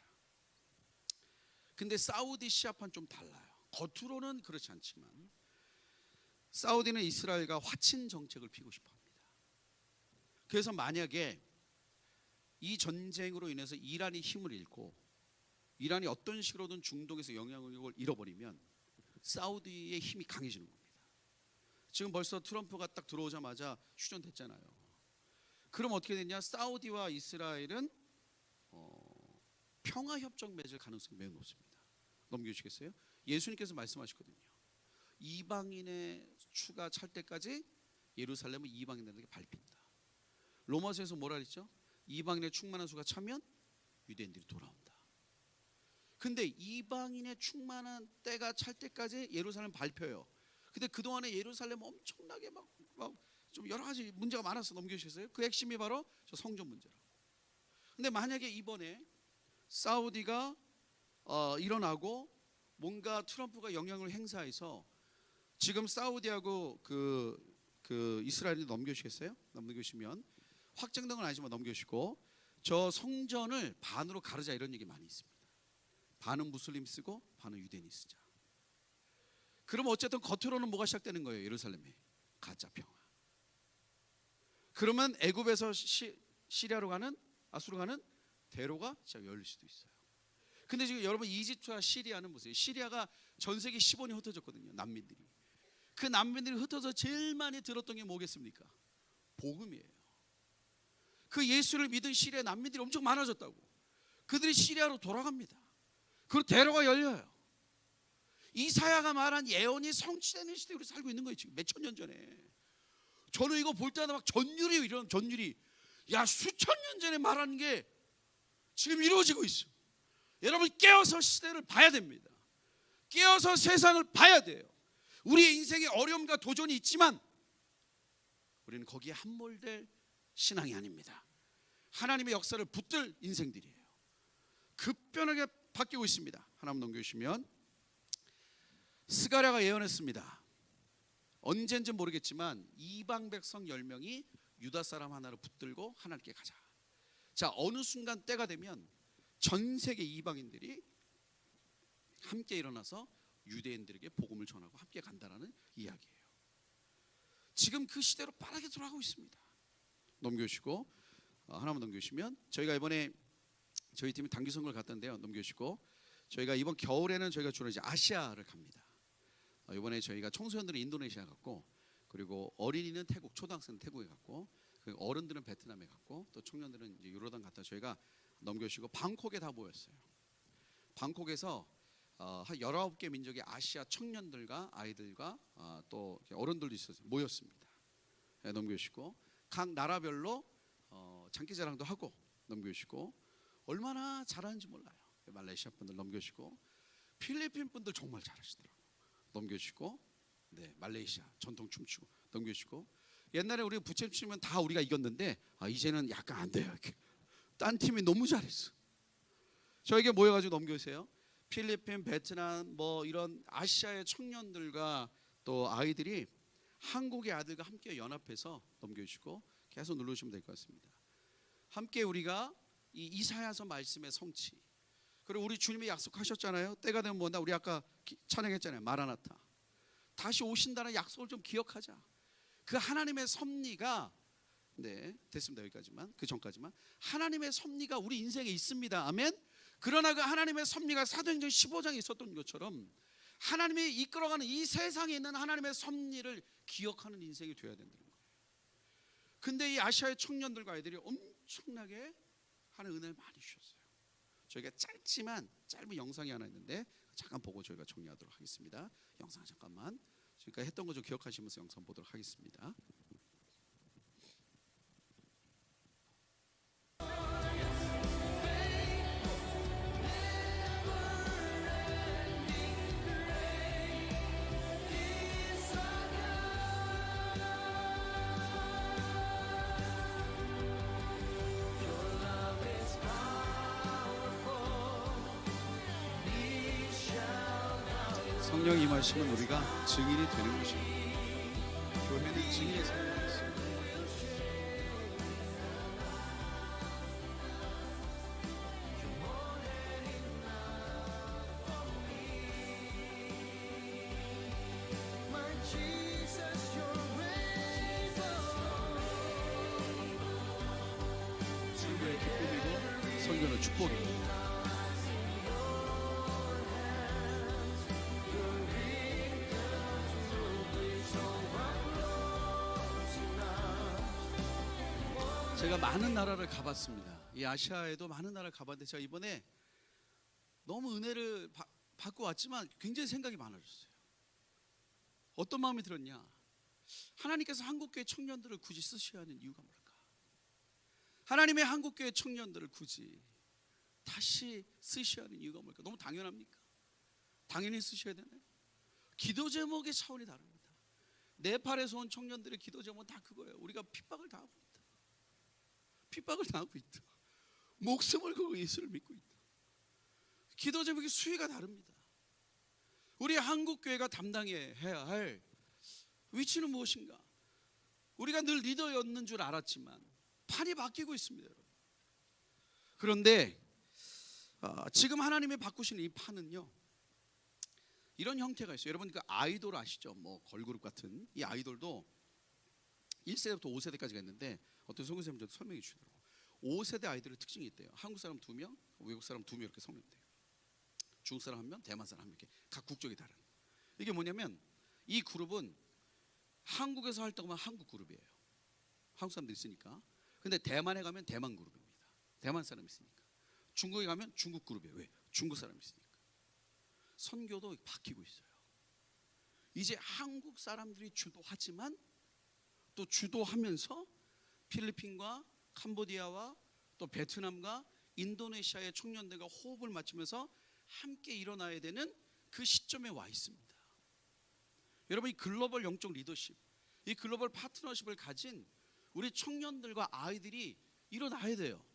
근데 사우디 시아파는 좀 달라요. 겉으로는 그렇지 않지만 사우디는 이스라엘과 화친 정책을 피고 싶어합니다. 그래서 만약에 이 전쟁으로 인해서 이란이 힘을 잃고 이란이 어떤 식으로든 중동에서 영향력을 잃어버리면 사우디의 힘이 강해지는 겁니다. 지금 벌써 트럼프가 딱 들어오자마자 휴전됐잖아요. 그럼 어떻게 되냐? 사우디와 이스라엘은 평화협정 맺을 가능성이 매우 높습니다. 넘겨주시겠어요? 예수님께서 말씀하셨거든요. 이방인의 추가 찰 때까지 예루살렘은 이방인들에게 밟힌다. 로마서에서 뭐라 그랬죠? 이방인의 충만한 수가 차면 유대인들이 돌아온다. 근데 이방인의 충만한 때가 찰 때까지 예루살렘 밟혀요. 근데 그동안에 예루살렘 엄청나게 막 좀 여러 가지 문제가 많아서 넘겨주셨어요. 그 핵심이 바로 저 성전 문제라고. 근데 만약에 이번에 사우디가 일어나고 뭔가 트럼프가 영향을 행사해서 지금 사우디하고 그 이스라엘이 넘겨주시겠어요? 넘겨주시면 확정된 건 아니지만 넘겨주시고, 저 성전을 반으로 가르자 이런 얘기 많이 있습니다. 반은 무슬림 쓰고 반은 유대인이 쓰자. 그러면 어쨌든 겉으로는 뭐가 시작되는 거예요? 예루살렘에 가짜 평화. 그러면 애굽에서 시리아로 가는, 아수로 가는 대로가 진짜 열릴 수도 있어요. 근데 지금 여러분 이집트와 시리아는 보세요. 시리아가 전 세계 10원이 흩어졌거든요. 난민들이. 그 난민들이 흩어져 제일 많이 들었던 게 뭐겠습니까? 복음이에요. 그 예수를 믿은 시리아 난민들이 엄청 많아졌다고. 그들이 시리아로 돌아갑니다. 그리고 대로가 열려요. 이사야가 말한 예언이 성취되는 시대에 우리 살고 있는 거예요. 지금 몇천 년 전에. 저는 이거 볼 때마다 막 전율이 이런 전율이, 야, 수천 년 전에 말한 게 지금 이루어지고 있어. 여러분 깨어서 시대를 봐야 됩니다. 깨어서 세상을 봐야 돼요. 우리의 인생에 어려움과 도전이 있지만 우리는 거기에 함몰될 신앙이 아닙니다. 하나님의 역사를 붙들 인생들이에요. 급변하게 바뀌고 있습니다. 하나만 넘겨주시면, 스가랴가 예언했습니다. 언젠지 모르겠지만 이방 백성 10명이 유다 사람 하나를 붙들고 하나님께 가자. 자, 어느 순간 때가 되면 전 세계 이방인들이 함께 일어나서 유대인들에게 복음을 전하고 함께 간다라는 이야기예요. 지금 그 시대로 빠르게 돌아가고 있습니다. 넘겨주시고, 하나만 넘겨주시면, 저희가 이번에 저희 팀이 단기 선거를 갔던데요. 넘겨주시고, 저희가 이번 겨울에는 저희가 주로 이제 아시아를 갑니다. 이번에 저희가 청소년들은 인도네시아 갔고, 그리고 어린이는 태국, 초등학생은 태국에 갔고, 어른들은 베트남에 갔고, 또 청년들은 이제 유로단 갔다 저희가 넘겨주시고 방콕에 다 모였어요. 방콕에서 한 19개 민족의 아시아 청년들과 아이들과 또 어른들도 있어서 모였습니다. 네, 넘겨주시고, 각 나라별로 장기자랑도 하고, 넘겨주시고, 얼마나 잘하는지 몰라요. 말레이시아 분들 넘겨주시고, 필리핀 분들 정말 잘하시더라고요. 넘겨주시고, 네, 말레이시아 전통 춤추고 넘겨주시고, 옛날에 우리 부채 추면 다 우리가 이겼는데 이제는 약간 안 돼요. 이렇게. 딴 팀이 너무 잘했어. 저에게 모여가지고 넘겨주세요. 필리핀, 베트남 뭐 이런 아시아의 청년들과 또 아이들이 한국의 아들과 함께 연합해서 넘겨주시고 계속 눌러주시면 될 것 같습니다. 함께 우리가 이 이사야서 말씀의 성취, 그리고 우리 주님이 약속하셨잖아요. 때가 되면 뭐다, 우리 아까 찬양했잖아요. 마라나타, 다시 오신다는 약속을 좀 기억하자. 그 하나님의 섭리가, 네, 됐습니다. 여기까지만. 그 전까지만. 하나님의 섭리가 우리 인생에 있습니다. 아멘. 그러나 그 하나님의 섭리가 사도행전 15장에 있었던 것처럼 하나님이 이끌어가는 이 세상에 있는 하나님의 섭리를 기억하는 인생이 되어야 된다는 거예요. 근데 이 아시아의 청년들과 아이들이 엄청나게 하나님 은혜를 많이 주셨어요. 저희가 짧은 영상이 하나 있는데 잠깐 보고 저희가 정리하도록 하겠습니다. 영상 잠깐만. 지금까지 했던 거 좀 기억하시면서 영상 보도록 하겠습니다. 성령 임하시면 우리가 증인이 되는 것입니다. 교회는 증인의 삶이 있습니다. 선교의 기쁨이고 선교는 축복입니다. 제가 많은 나라를 가봤습니다. 이 아시아에도 많은 나라를 가봤는데 제가 이번에 너무 은혜를 받고 왔지만 굉장히 생각이 많아졌어요. 어떤 마음이 들었냐? 하나님께서 한국교회 청년들을 굳이 쓰셔야 하는 이유가 뭘까? 하나님의 한국교회 청년들을 굳이 다시 쓰셔야 하는 이유가 뭘까? 너무 당연합니까? 당연히 쓰셔야 되나요? 기도 제목의 차원이 다릅니다. 네팔에서 온 청년들의 기도 제목은 다 그거예요. 우리가 핍박을 당하고 있다. 핍박을 당하고 있다. 목숨을 걸고 예수를 믿고 있다. 기도 제목의 수위가 다릅니다. 우리 한국교회가 담당해야 할 위치는 무엇인가? 우리가 늘 리더였는 줄 알았지만 판이 바뀌고 있습니다, 여러분. 그런데 지금 하나님이 바꾸시는 이 판은요, 이런 형태가 있어요. 여러분 그 아이돌 아시죠? 뭐 걸그룹 같은 이 아이돌도 1세대부터 5세대까지가 있는데 어떤 선교사님이 저한테 설명해 주시더라고요. 5세대 아이들의 특징이 있대요. 한국 사람 2명, 외국 사람 2명 이렇게 설명돼요. 중국 사람 1명, 대만 사람 1명 이렇게 각 국적이 다른. 이게 뭐냐면 이 그룹은 한국에서 활동하면 한국 그룹이에요. 한국 사람들 있으니까. 근데 대만에 가면 대만 그룹입니다. 대만 사람 있으니까. 중국에 가면 중국 그룹이에요. 왜? 중국 사람 있으니까. 선교도 바뀌고 있어요. 이제 한국 사람들이 주도하지만 또 주도하면서 필리핀과 캄보디아와 또 베트남과 인도네시아의 청년들과 호흡을 맞추면서 함께 일어나야 되는 그 시점에 와 있습니다. 여러분, 이 글로벌 영적 리더십, 이 글로벌 파트너십을 가진 우리 청년들과 아이들이 일어나야 돼요.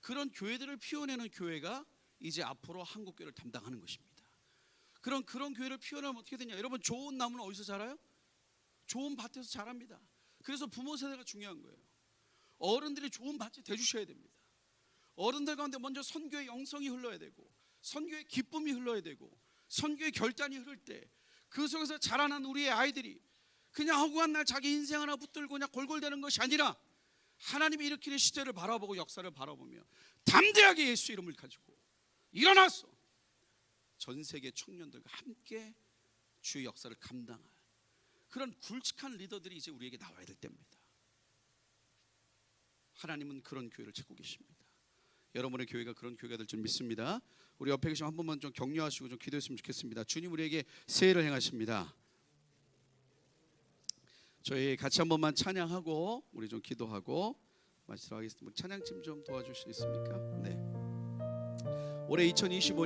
그런 교회들을 피워내는 교회가 이제 앞으로 한국교회를 담당하는 것입니다. 그런 교회를 피워내면 어떻게 되냐? 여러분, 좋은 나무는 어디서 자라요? 좋은 밭에서 자랍니다. 그래서 부모 세대가 중요한 거예요. 어른들이 좋은 밭이 돼주셔야 됩니다. 어른들 가운데 먼저 선교의 영성이 흘러야 되고, 선교의 기쁨이 흘러야 되고, 선교의 결단이 흐를 때 그 속에서 자라난 우리의 아이들이 그냥 허구한 날 자기 인생 하나 붙들고 그냥 골골대는 것이 아니라 하나님이 일으키는 시대를 바라보고 역사를 바라보며 담대하게 예수 이름을 가지고 일어나서 전 세계 청년들과 함께 주의 역사를 감당할 그런 굵직한 리더들이 이제 우리에게 나와야 될 때입니다. 하나님은 그런 교회를 찾고 계십니다. 여러분의 교회가 그런 교회가 될 줄 믿습니다. 우리 옆에 계시면 한 번만 좀 격려하시고 좀 기도했으면 좋겠습니다. 주님 우리에게 새해를 행하십니다. 저희 같이 한 번만 찬양하고 우리 좀 기도하고 마치도록 하겠습니다. 찬양팀 좀 도와주실 수 있습니까? 네. 올해 2025년